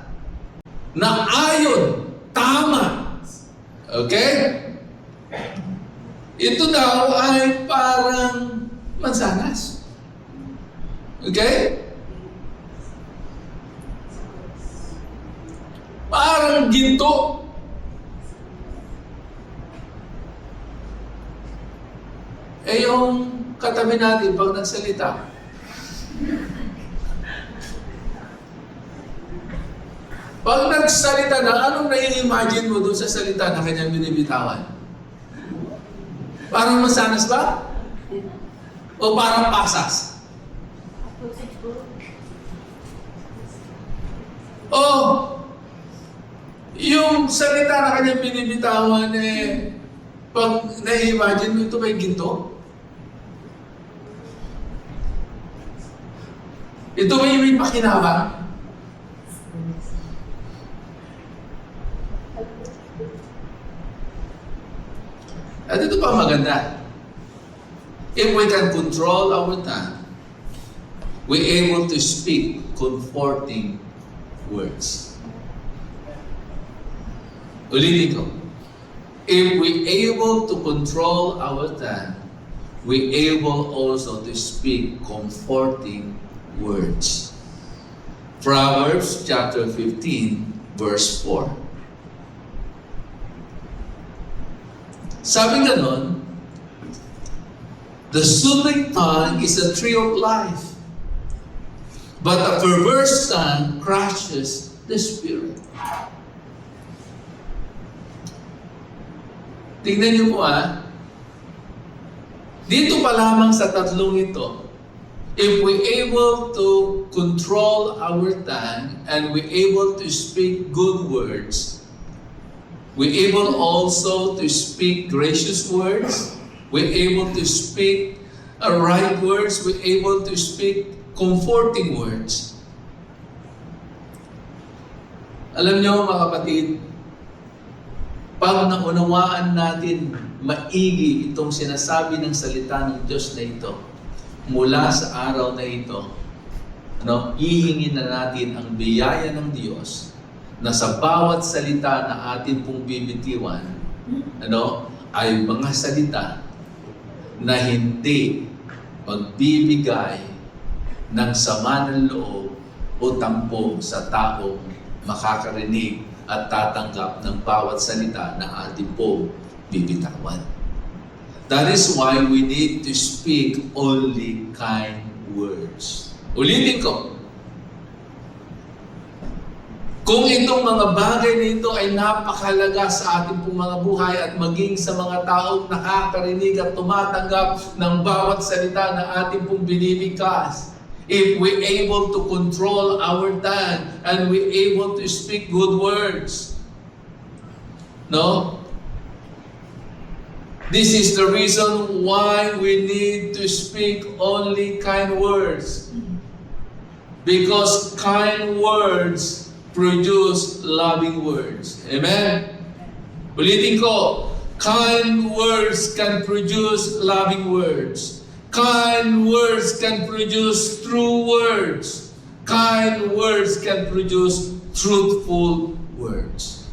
na ayon, tama. Okay? Ito daw ay parang mansanas. Okay? Parang ginto. Eh yung katabi natin pag nagsalita, pag nagsalita na, anong nai-imagine mo doon sa salita na kanyang binibitawan? Parang masanas ba? O parang pasas? O yung salita na kanyang binibitawan pag nai-imagine mo ito may ginto? Ito ba yung may pakinabang? At ito pa maganda. If we can control our tongue, we're able to speak comforting words. Ulitin ko. If we're able to control our tongue, we're able also to speak comforting words. Proverbs chapter 15, verse 4. Sabi ganon, the soothing tongue is a tree of life, but a perverse tongue crushes the spirit. Tingnan niyo po dito pa lamang sa tatlong ito, if we're able to control our tongue and we're able to speak good words, we're able also to speak gracious words, we're able to speak right words, we're able to speak comforting words. Alam niyo mga kapatid, pag naunawaan natin maigi itong sinasabi ng salita ng Diyos na ito, mula sa araw na ito, ihingin na natin ang biyaya ng Diyos na sa bawat salita na atin pong bibitiwan, ay mga salita na hindi pagbibigay ng sama ng loob o tampo sa taong makakarinig at tatanggap ng bawat salita na atin po bibitawan. That is why we need to speak only kind words. Ulitin ko. Kung itong mga bagay na ito ay napakahalaga sa ating pong mga buhay at maging sa mga taong nakakarinig at tumatanggap ng bawat salita na ating pong binibigkas, if we're able to control our tongue and we're able to speak good words, this is the reason why we need to speak only kind words. Because kind words produce loving words. Amen? Ulitin ko, kind words can produce loving words. Kind words can produce true words. Kind words can produce truthful words.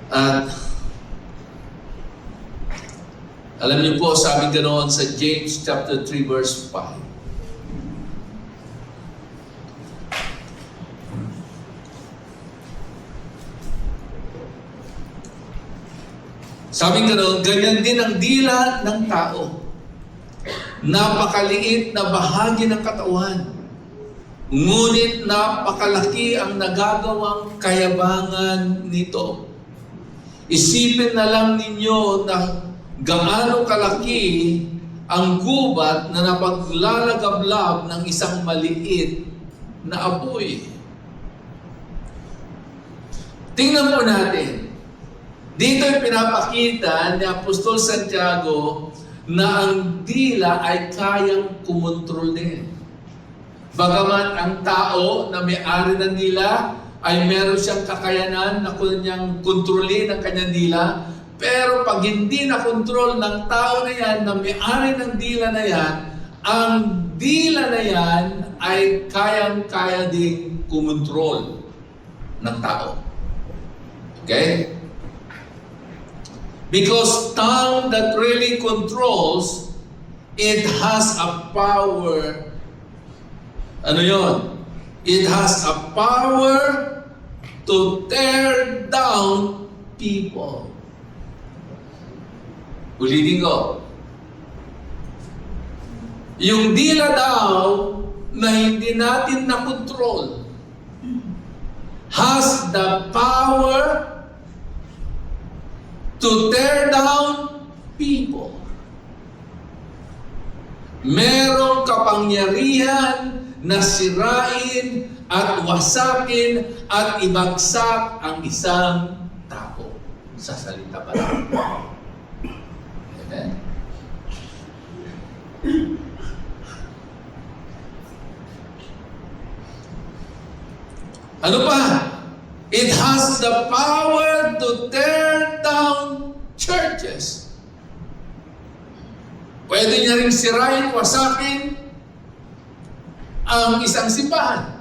At alam niyo po, sabi ganoon sa James chapter 3 verse 5. Sabi ganoon, ganyan din ang dila ng tao. Napakaliit na bahagi ng katawan. Ngunit napakalaki ang nagagawang kayabangan nito. Isipin na lang ninyo na gaano kalaki ang gubat na napaglalagablab ng isang maliit na apoy. Tingnan po natin. Dito ay pinapakita ni Apostol Santiago na ang dila ay kayang kumontrol din. Bagaman ang tao na may-ari ng dila ay meron siyang kakayanan na kanyang kontrolin ang kanyang dila, Pero pag hindi na control ng tao na yan, na may-ari ng dila na yan, ang dila na yan ay kayang-kaya ding kumontrol ng tao. Okay? Because tongue that really controls, it has a power. Ano yon? It has a power to tear down people. Ulitin ko. Yung dila daw na hindi natin na-control has the power to tear down people. Merong kapangyarihan na sirain at wasakin at ibagsak ang isang tao sa salita pa lang. Amen. Ano pa? It has the power to tear down churches. Pwede niya rin sirain, wasakin ang isang simbahan.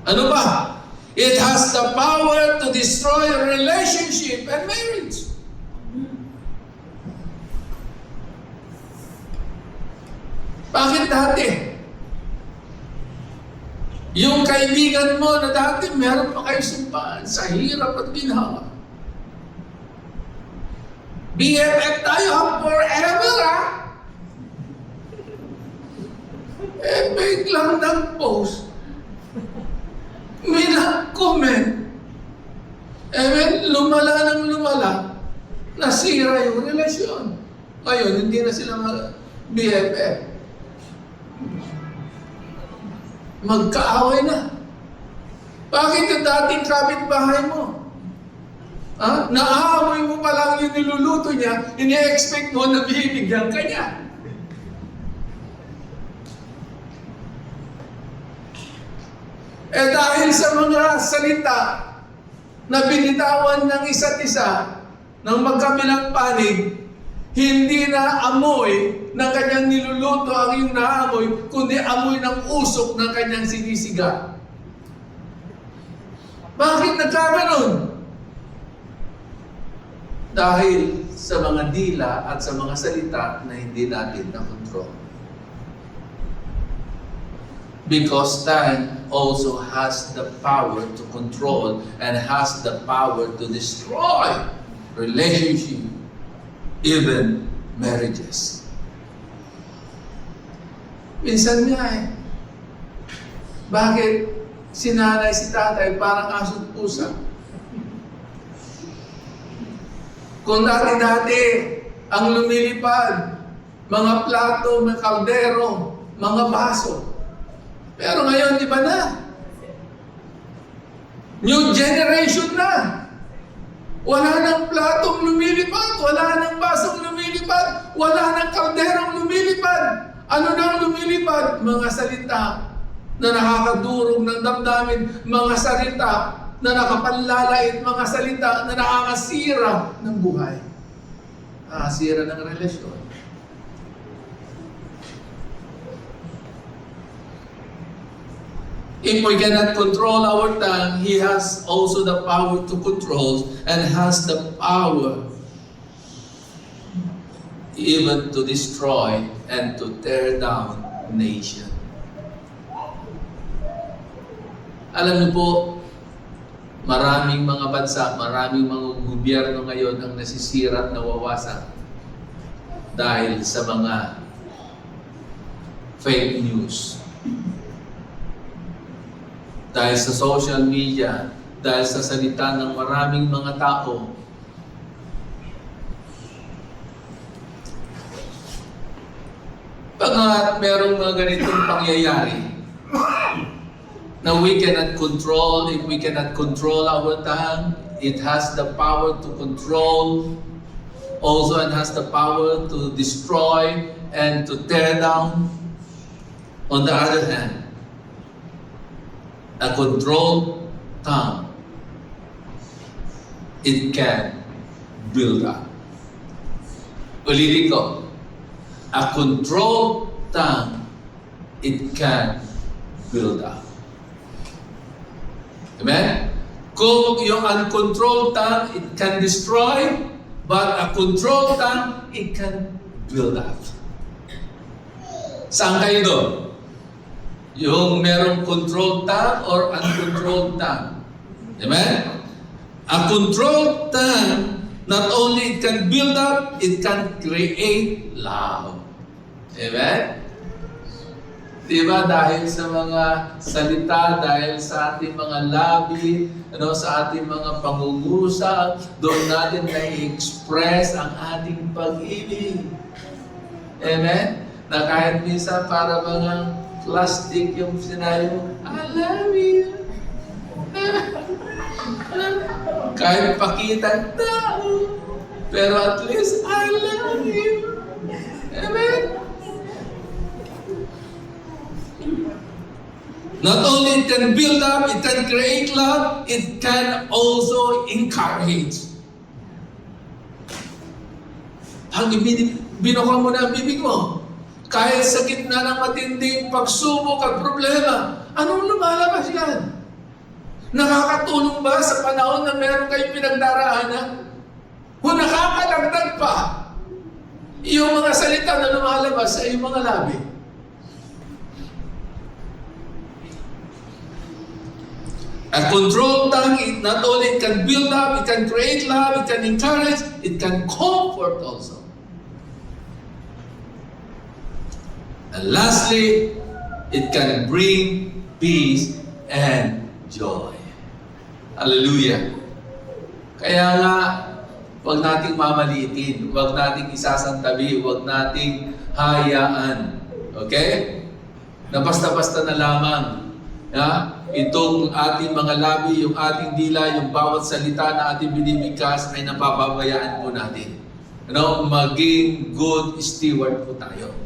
Ano ba? It has the power to destroy a relationship and marriage. Bakit dati? Yung kaibigan mo na dati meron pa kayo simbahan sa hirap at ginhawa. BFF tayo forever, ha? Biglang nag-post. May nag-comment. Lumala ng lumala. Nasira yung relasyon. Ngayon, hindi na sila BFF. Magkaaway na. Bakit yung dating kapitbahay mo? Ha? Naaamoy mo pa lang yung niluluto niya, ini-expect mo na bibigyan ka niya. Dahil sa mga salita na binitawan ng isa't isa ng magkabilang panig, hindi na amoy ng kanyang niluluto ang iyong naamoy, kundi amoy ng usok ng kanyang sinisiga. Bakit nagkaganon? Dahil sa mga dila at sa mga salita na hindi natin na-control. Because tongue also has the power to control and has the power to destroy relationship, even marriages. Minsan nga bakit si nanay, si tatay parang aso't pusa? Kung dati-dati ang lumilipad, mga plato, mga kaldero, mga baso. Pero ngayon, di ba na? New generation na. Wala nang platong lumilipad, wala nang basong lumilipad, wala nang kalderong lumilipad. Ano nang lumilipad? Mga salita na nakakadurog ng damdamin, mga salita na nakapanlalait, mga salita na nakakasira ng buhay. Nakakasira ng relasyon. If we cannot control our tongue, He has also the power to control and has the power even to destroy and to tear down nation. Alam niyo po, maraming mga bansa, maraming mga gobyerno ngayon ang nasisira at nawawasak dahil sa mga fake news. Dahil sa social media, dahil sa salita ng maraming mga tao. Pag merong mga ganitong pangyayari, na we cannot control, if we cannot control our tongue, it has the power to control, also and has the power to destroy and to tear down. On the other hand, a controlled tongue, it can build up. Ulitin ko. A controlled tongue, it can build up. Amen? Kung yung uncontrolled tongue, it can destroy, but a controlled tongue, it can build up. Saan kayo doon? Yung merong controlled tongue or uncontrolled tongue? Amen? A controlled tongue, not only it can build up, it can create love. Amen? Diba? Dahil sa mga salita, dahil sa ating mga labi, sa ating mga pangungusap, doon natin na-express ang ating pag-ibig. Amen? Na kahit minsan para mga plastic yung sinabi mo, I love you. Kahit pakita tao, pero at least, I love you. Amen? Not only it can build up, it can create love, it can also encourage. Pag binuka mo na ang bibig mo, kahit sa gitna ng matinding pagsubok at problema, anong lumalabas yan? Nakakatulong ba sa panahon na meron kayong pinagdaraanan? O nakakadagdag pa yung mga salita na lumalabas sa iyong mga labi? A controlled tongue, it not only can build up, it can create love, it can encourage, it can comfort also. And lastly, it can bring peace and joy. Hallelujah. Kaya nga, huwag nating mamaliitin, huwag nating isasantabi, huwag nating hayaan. Okay? Na basta-basta na lamang. Itong ating mga labi, yung ating dila, yung bawat salita na ating binibigkas ay napapabayaan po natin. Maging good steward po tayo.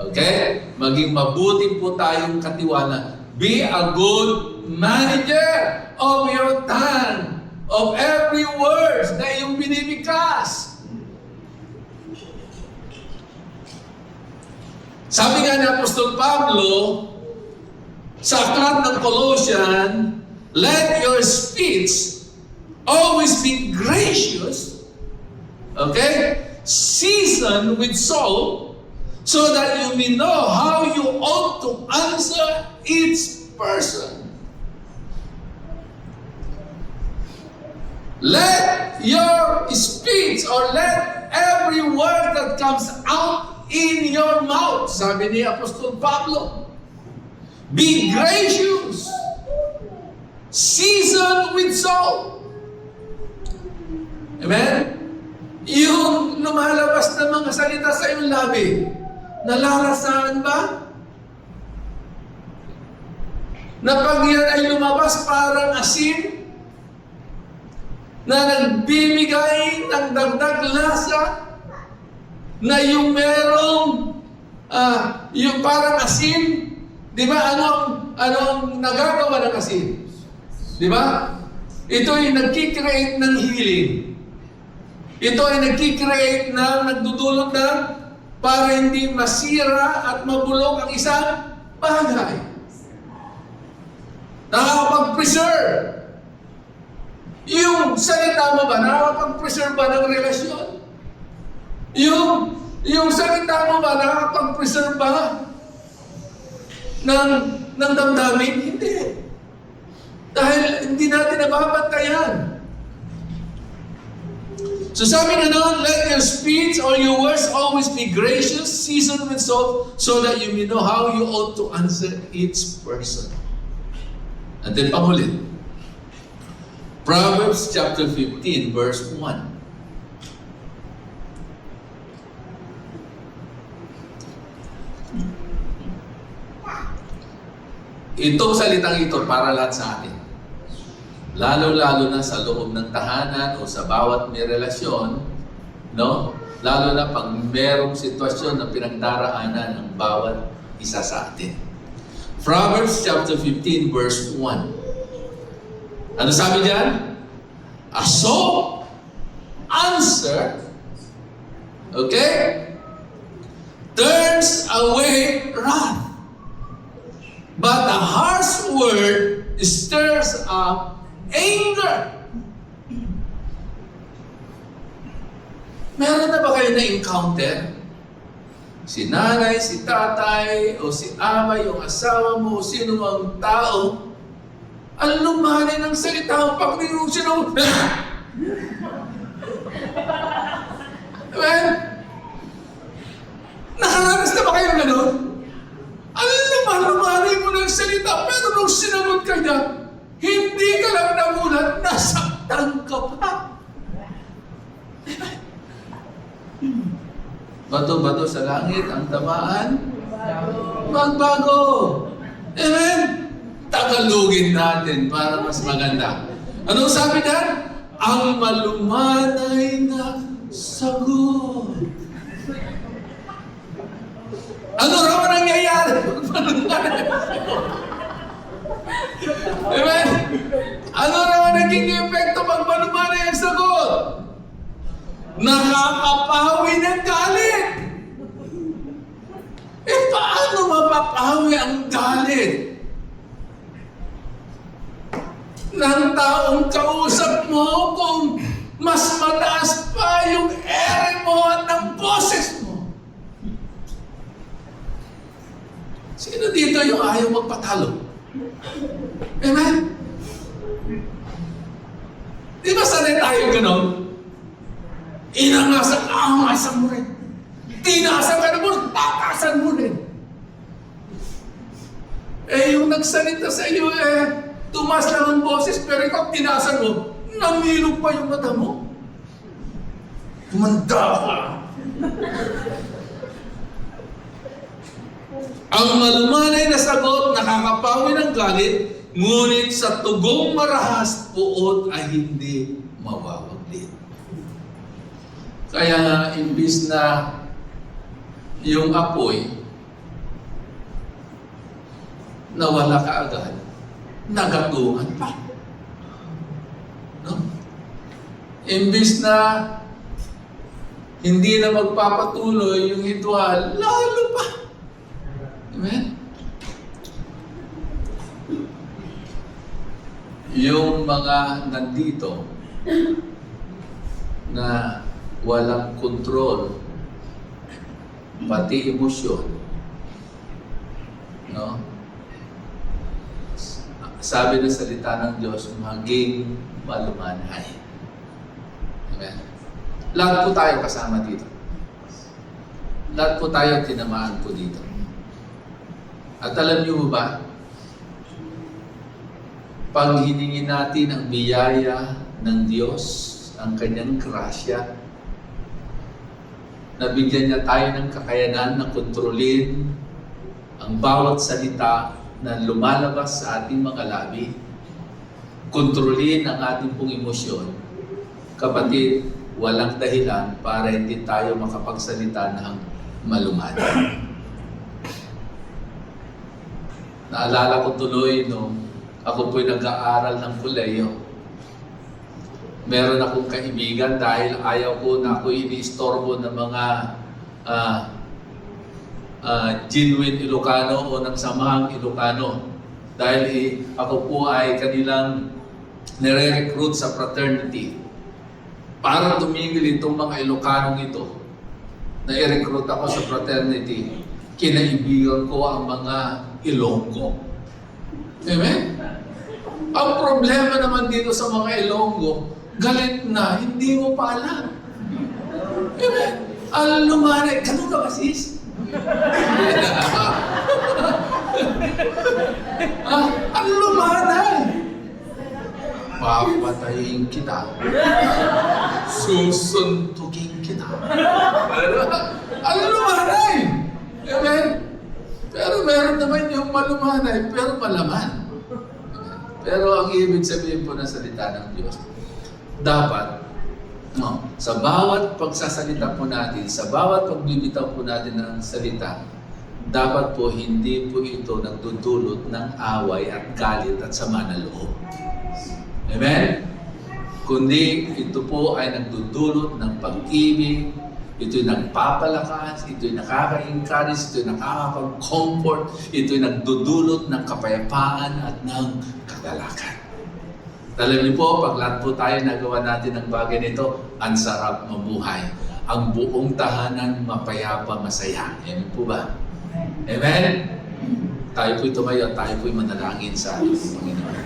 Okay? Maging mabuti po tayong katiwala. Be a good manager of your tongue, of every word na iyong binibigkas. Sabi nga ni Apostol Pablo, sa aklat ng Colossian, let your speech always be gracious, okay? Seasoned with salt, so that you may know how you ought to answer each person. Let your speech, or let every word that comes out in your mouth, sabi ni Apostol Pablo, be gracious, seasoned with salt. Amen? Yung lumalabas na mga salita sa iyong labi, nalarasahan ba? Na pag yan ay lumabas parang asin, na nagbibigay ng dagdag lasa, na yung merong, yung parang asin. Di ba? Anong nagagawa ng asin? Di ba? Ito ay nagkikreate ng healing. Ito ay nagkikreate ng nagdudulot ng para hindi masira at mabulok ang isang bagay. Nakakapag-preserve. Yung salita mo ba, nakakapag-preserve ba ng relasyon? Yung salita mo ba, nakakapag-preserve ba ng damdamin? Hindi. Dahil hindi natin nababantayan. So sabi nga noon, let your speech or your words always be gracious, seasoned with salt, so that you may know how you ought to answer each person. And then panghuli, Proverbs chapter 15, verse 1. Itong salitang ito para lahat sa atin. Lalo-lalo na sa loob ng tahanan o sa bawat may relasyon, no? Lalo na pag merong sitwasyon na pinagdaraanan ng bawat isa sa atin. Proverbs chapter 15, verse 1. Ano sabi diyan? A soul answer, okay, turns away wrath. But a harsh word stirs up anger. Meron na ba kayo na-encounter? Si nanay, si tatay, o si ama, yung asawa mo, o sino ang tao, ang lumanay ng salita, pag ninusya mo, amen? Nakaranas na ba kayo gano'n? Ang lumanay mo ng salita, pero nung sinagot ka niya, hindi ka lang namulat, nasaktan ka pa. Bato-bato sa langit ang tamaan, magbago. Amen? Tagalugin natin para mas maganda. Anong sabi niya? Ang malumanay na sagot. Ano raw ang nangyayari? Amen? Ano raw ang naging epekto pag malumanay ang sagot? Nakakapawi ng galit. Paano mapapawi ang galit ng taong kausap mo kung mas mataas pa yung ere mo at ng boses mo? Sino dito yung ayaw magpatalo? Amen? Di ba sanay tayo gano'n? Inangasan mo rin. Tinasan ka na mo, tatasan mo rin. Yung nagsalita sa iyo, tumas lang ang boses, pero ikaw tinasan mo, namilog pa yung mata mo. Tumanda ka. Ang malumanay na sagot, nakakapawi ng galit, ngunit sa tugong marahas, puot ay hindi mawawaglit. Kaya nga, imbis na yung apoy, nawala ka agad, nagatungan pa. No? Imbis na hindi na magpapatuloy yung ritual, lalo pa. Amen? Yung mga nandito na walang kontrol, pati emosyon, no? Sabi ng salita ng Diyos, maging malumanay. Amen? Lahat po tayo kasama dito. Lahat po tayo tinamaan po dito. At alam niyo ba, pag hiningi natin ang biyaya ng Diyos, ang kanyang grasya, nabigyan niya tayo ng kakayanan na kontrolin ang bawat salita na lumalabas sa ating mga labi, kontrolin ang ating pong emosyon. Kapatid, walang dahilan para hindi tayo makapagsalita ng malumanay. Naalala ko tuloy nung ako po'y nag-aaral ng kolehiyo. Meron akong kaibigan dahil ayaw ko na ako ini-istorbo ng mga genuine Ilocano o ng samahang Ilocano. Dahil ako po ay kanilang nire-recruit sa fraternity. Para tumigil itong mga Ilocanong ito, na i-recruit ako sa fraternity, kinaibigan ko ang mga Ilonggo. Amen? Ang problema naman dito sa mga Ilonggo, galit na, hindi mo pa alam. Amen? Ang lumanay, ganun ka ba sis? Ang lumanay. Papatayin kita. Susuntukin kita. Ang lumanay. Amen? Pero meron naman yung malumanay, pero malaman. Pero ang ibig sabihin po ng salita ng Diyos, dapat, sa bawat pagsasalita po natin, sa bawat pagbibitaw po natin ng salita, dapat po hindi po ito nagdudulot ng away at galit at sama ng loob. Amen? kundi ito po ay nagdudulot ng pag-ibig, ito'y nagpapalakas, ito'y nakaka-encourage, ito'y nakaka-comfort, ito'y nagdudulot ng kapayapaan at ng kagalakan. Alam niyo po, pag lahat po tayo nagawa natin ng bagay nito, ang sarap mabuhay. Ang buong tahanan mapayapa, masaya. Amen po ba? Amen? Tayo po'y tumayo, tayo po'y manalangin sa ating Panginoon.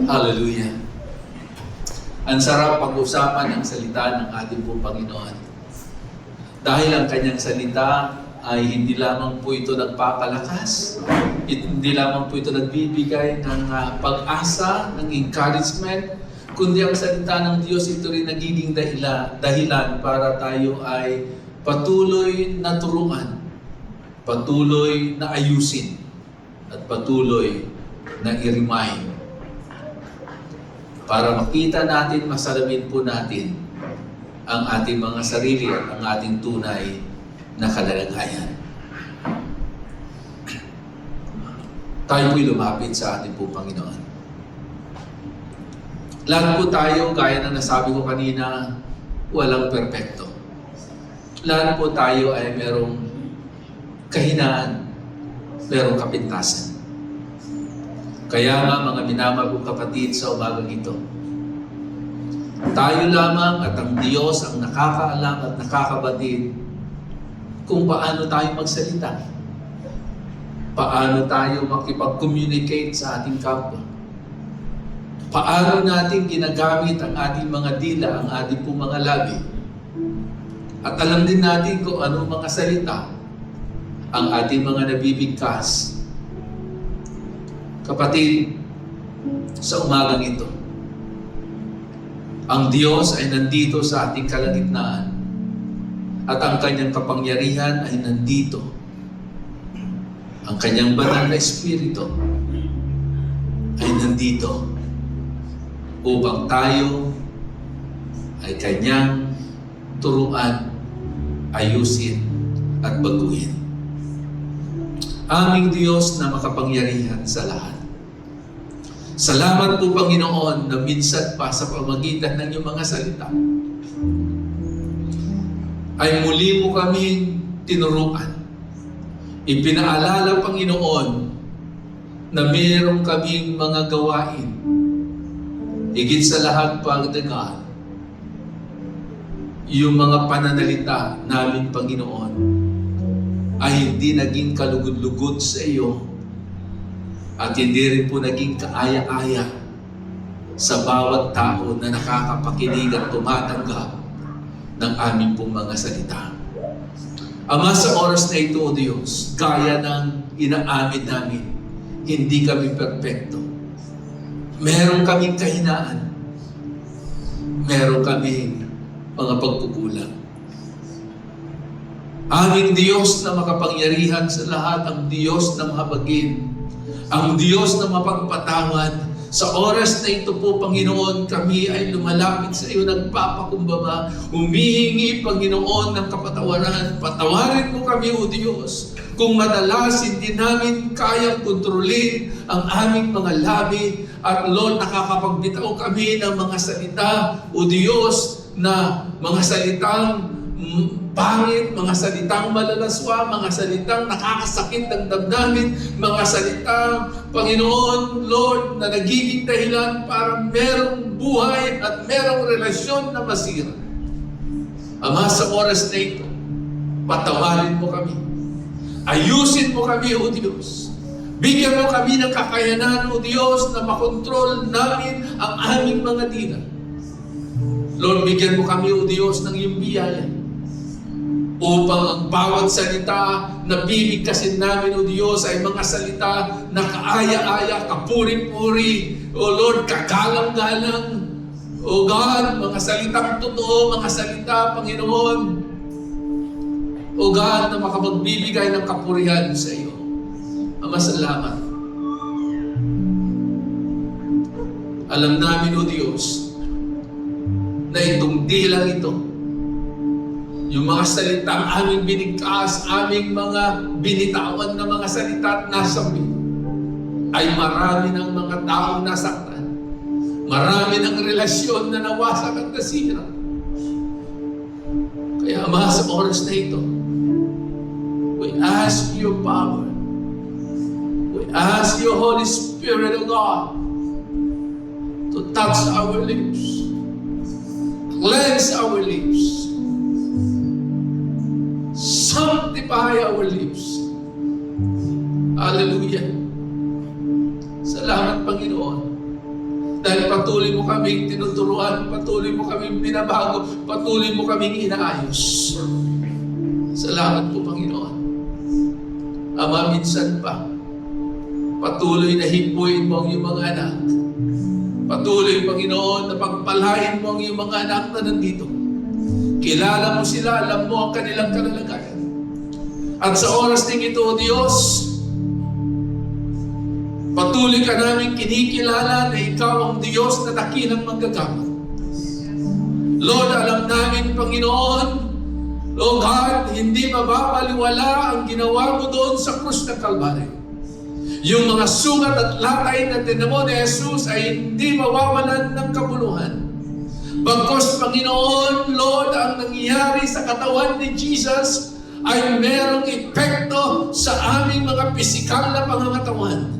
Hallelujah. Ang sarap pag-usapan ang salita ng ating pong Panginoon. Dahil ang kanyang salita ay hindi lamang po ito nagpapalakas, hindi lamang po ito nagbibigay ng pag-asa, ng encouragement, kundi ang salita ng Diyos ito rin nagiging dahilan para tayo ay patuloy na turuan, patuloy na ayusin, at patuloy na i-remind para makita natin, masalamin po natin ang ating mga sarili at ang ating tunay na kalagayan. Tayo po'y lumapit sa ating po Panginoon. Lahat po tayo, gaya na nasabi ko kanina, walang perpekto. Lahat po tayo ay merong kahinaan, merong kapintasan. Kaya nga mga minamahal kong kapatid sa umagang ito, tayo lamang at ang Diyos ang nakakaalam at nakakabatid kung paano tayo magsalita. Paano tayo makipag-communicate sa ating kapwa. Paano natin ginagamit ang ating mga dila, ang ating pong mga labi. At alam din natin kung anong mga salita ang ating mga nabibigkas. Kapatid, sa umagang ito, ang Diyos ay nandito sa ating kalagitnaan at ang kanyang kapangyarihan ay nandito. Ang kanyang banal na Espiritu ay nandito upang tayo ay kanyang turuan, ayusin at baguhin. Aming Diyos na makapangyarihan sa lahat. Salamat po Panginoon na minsan pa sa pamagitan ng iyong mga salita ay muli mo kaming tinuruan. Ipinaalala Panginoon na mayroon kaming mga gawain. Higit sa lahat Panginoon, yung mga pananalita namin Panginoon ay hindi naging kalugod-lugod sa iyo at hindi rin po naging kaaya-aya sa bawat tao na nakakapakinig at tumatanggap ng aming pong mga salita. Ama, sa oras na ito, O Diyos, gaya ng inaamin namin, hindi kami perpekto. Meron kaming kahinaan. Meron kaming mga pagkukulang. Aming Diyos na makapangyarihan sa lahat, ang Diyos na mahabagin, ang Diyos na mapagpatawad. Sa oras na ito po, Panginoon, kami ay lumalapit sa iyo, nagpapakumbaba, humihingi, Panginoon, ng kapatawaran. Patawarin mo kami, O Diyos, kung madalas hindi namin kayang kontrolin ang aming mga labi at Lord, nakakapagbitaw kami ng mga salita, O Diyos, na mga salitang pangit, mga salitang malalaswa, mga salitang nakakasakit ng damdamin, mga salitang, Panginoon, Lord, na nagiging dahilan para merong buhay at merong relasyon na masira. Ama, sa oras na ito, patawarin mo kami. Ayusin mo kami, O Diyos. Bigyan mo kami ng kakayanan, O Diyos, na makontrol namin ang aming mga dila. Lord, bigyan mo kami, O Diyos, ng iyong biyaya upang ang bawat salita na bibigkasin namin, O Diyos, ay mga salita na kaaya-aya, kapuri-puri, O Lord, kagalang-galang, O God, mga salitang totoo, mga salita, Panginoon, O God, na makapagbibigay ng kapurihan sa iyo. Ama, salamat. Alam namin, O Diyos, na itong dilang ito, yung mga salitang aming binigkas, aming mga binitawan na mga salita at nasabi, ay marami ng mga taong nasaktan. Marami ng relasyon na nawasak at nasira. Kaya Ama, sa oras na ito, we ask your power. We ask your Holy Spirit of God to touch our lips, cleanse our lips, sanctify our lips. Hallelujah. Salamat, Panginoon. Dahil patuloy mo kaming tinuturuan, patuloy mo kaming binabago, patuloy mo kaming inaayos. Salamat po, Panginoon. Ama, minsan pa, patuloy na himpuin mo ang iyong mga anak. Patuloy, Panginoon, na pagpalain mo ang iyong mga anak na nandito. Kilala mo sila, alam mo ang kanilang kalalagayan. At sa oras ding ito, Diyos, patuloy ka namin kinikilala na Ikaw ang Diyos na dakilang manggagawa. Lord, alam namin, Panginoon, Lord God, hindi mababaliwala ang ginawa mo doon sa krus ng Kalbaryo. Yung mga sugat at latay na tinamo ni Jesus ay hindi mawawalan ng kabuluhan. Bagkus, Panginoon, Lord, ang nangyari sa katawan ni Jesus ay merong epekto sa aming mga pisikal na pangangatawan.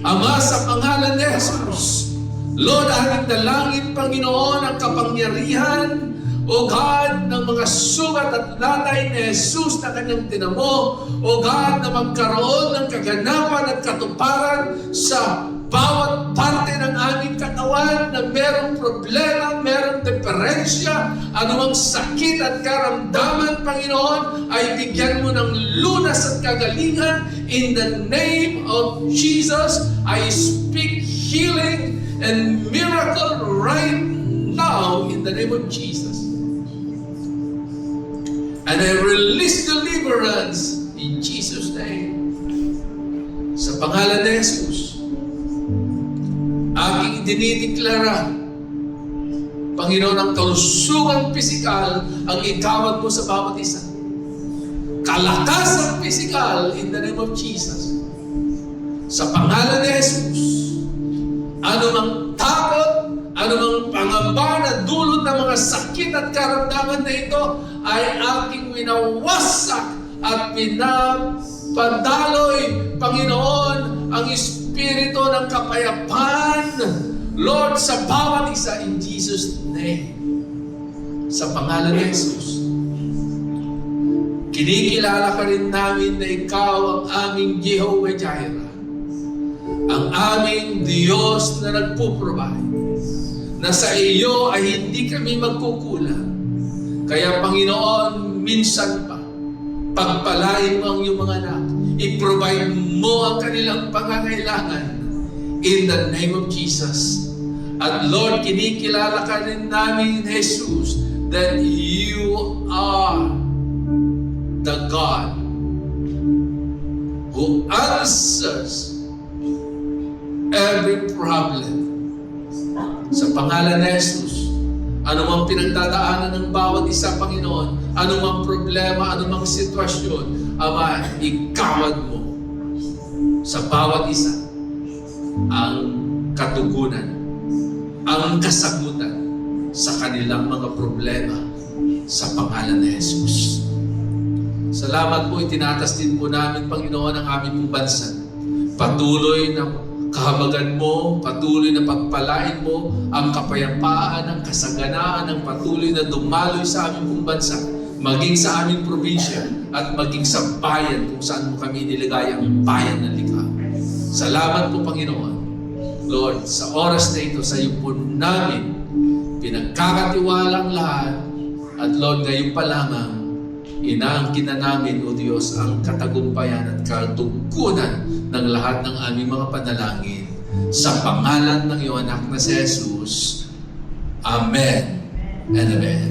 Ama, sa pangalan ni Jesus, Lord, aming dalangin, Panginoon, ang kapangyarihan, O God, ng mga sugat at latay ni Jesus na kanyang tinamo, O God, na magkaroon ng kaganapan at katuparan sa bawat parte ng aming katawan na merong problema, merong diferensya, anumang sakit at karamdaman, Panginoon, ay bigyan mo ng lunas at kagalingan. In the name of Jesus, I speak healing and miracle right now in the name of Jesus. And I release deliverance in Jesus' name. Sa pangalan ni Jesus, aking dinideklara, Panginoon, ang kalusugang pisikal ang itawag mo sa bawat isa. Kalakasang pisikal in the name of Jesus. Sa pangalan ni Jesus, anumang takot, anumang pangamba na dulot ng mga sakit at karamdaman na ito ay aking winawasak at pinapadaloy, Panginoon, ang Espiritu ng kapayapaan, Lord, sa bawat isa in Jesus' name. Sa pangalan ni Jesus, kinikilala ka rin namin na Ikaw ang aming Jehovah Jireh, ang aming Diyos na nagpo-provide, na sa iyo ay hindi kami magkukulang. Kaya, Panginoon, minsan pa, pagpalain mo ang iyong mga anak, i-provide mo ang kanilang pangangailangan in the name of Jesus. At Lord, kinikilala ka rin namin, Jesus, that you are the God who answers every problem. Sa pangalan ni Jesus, anumang pinagdadaanan ng bawat isa, Panginoon, anumang problema, anumang sitwasyon, Ama, ikawad mo sa bawat isa ang katugunan, ang kasagutan sa kanilang mga problema sa pangalan ni Jesus. Salamat po, itinatas din po namin, Panginoon, ang aming pong bansa. Patuloy na kahabagan mo, patuloy na pagpalain mo ang kapayapaan, ang kasaganaan, ang patuloy na dumaloy sa aming pong bansa, maging sa aming probinsya at maging sa bayan kung saan mo kami nilagay ang bayan ng likha. Salamat po, Panginoon. Lord, sa oras na ito, sa iyo po namin pinagkakatiwala ang lahat. At Lord, ngayon pa lamang, inaangkin na namin, O Diyos, ang katagumpayan at katugunan ng lahat ng aming mga panalangin. Sa pangalan ng iyong anak na si Jesus. Amen and amen.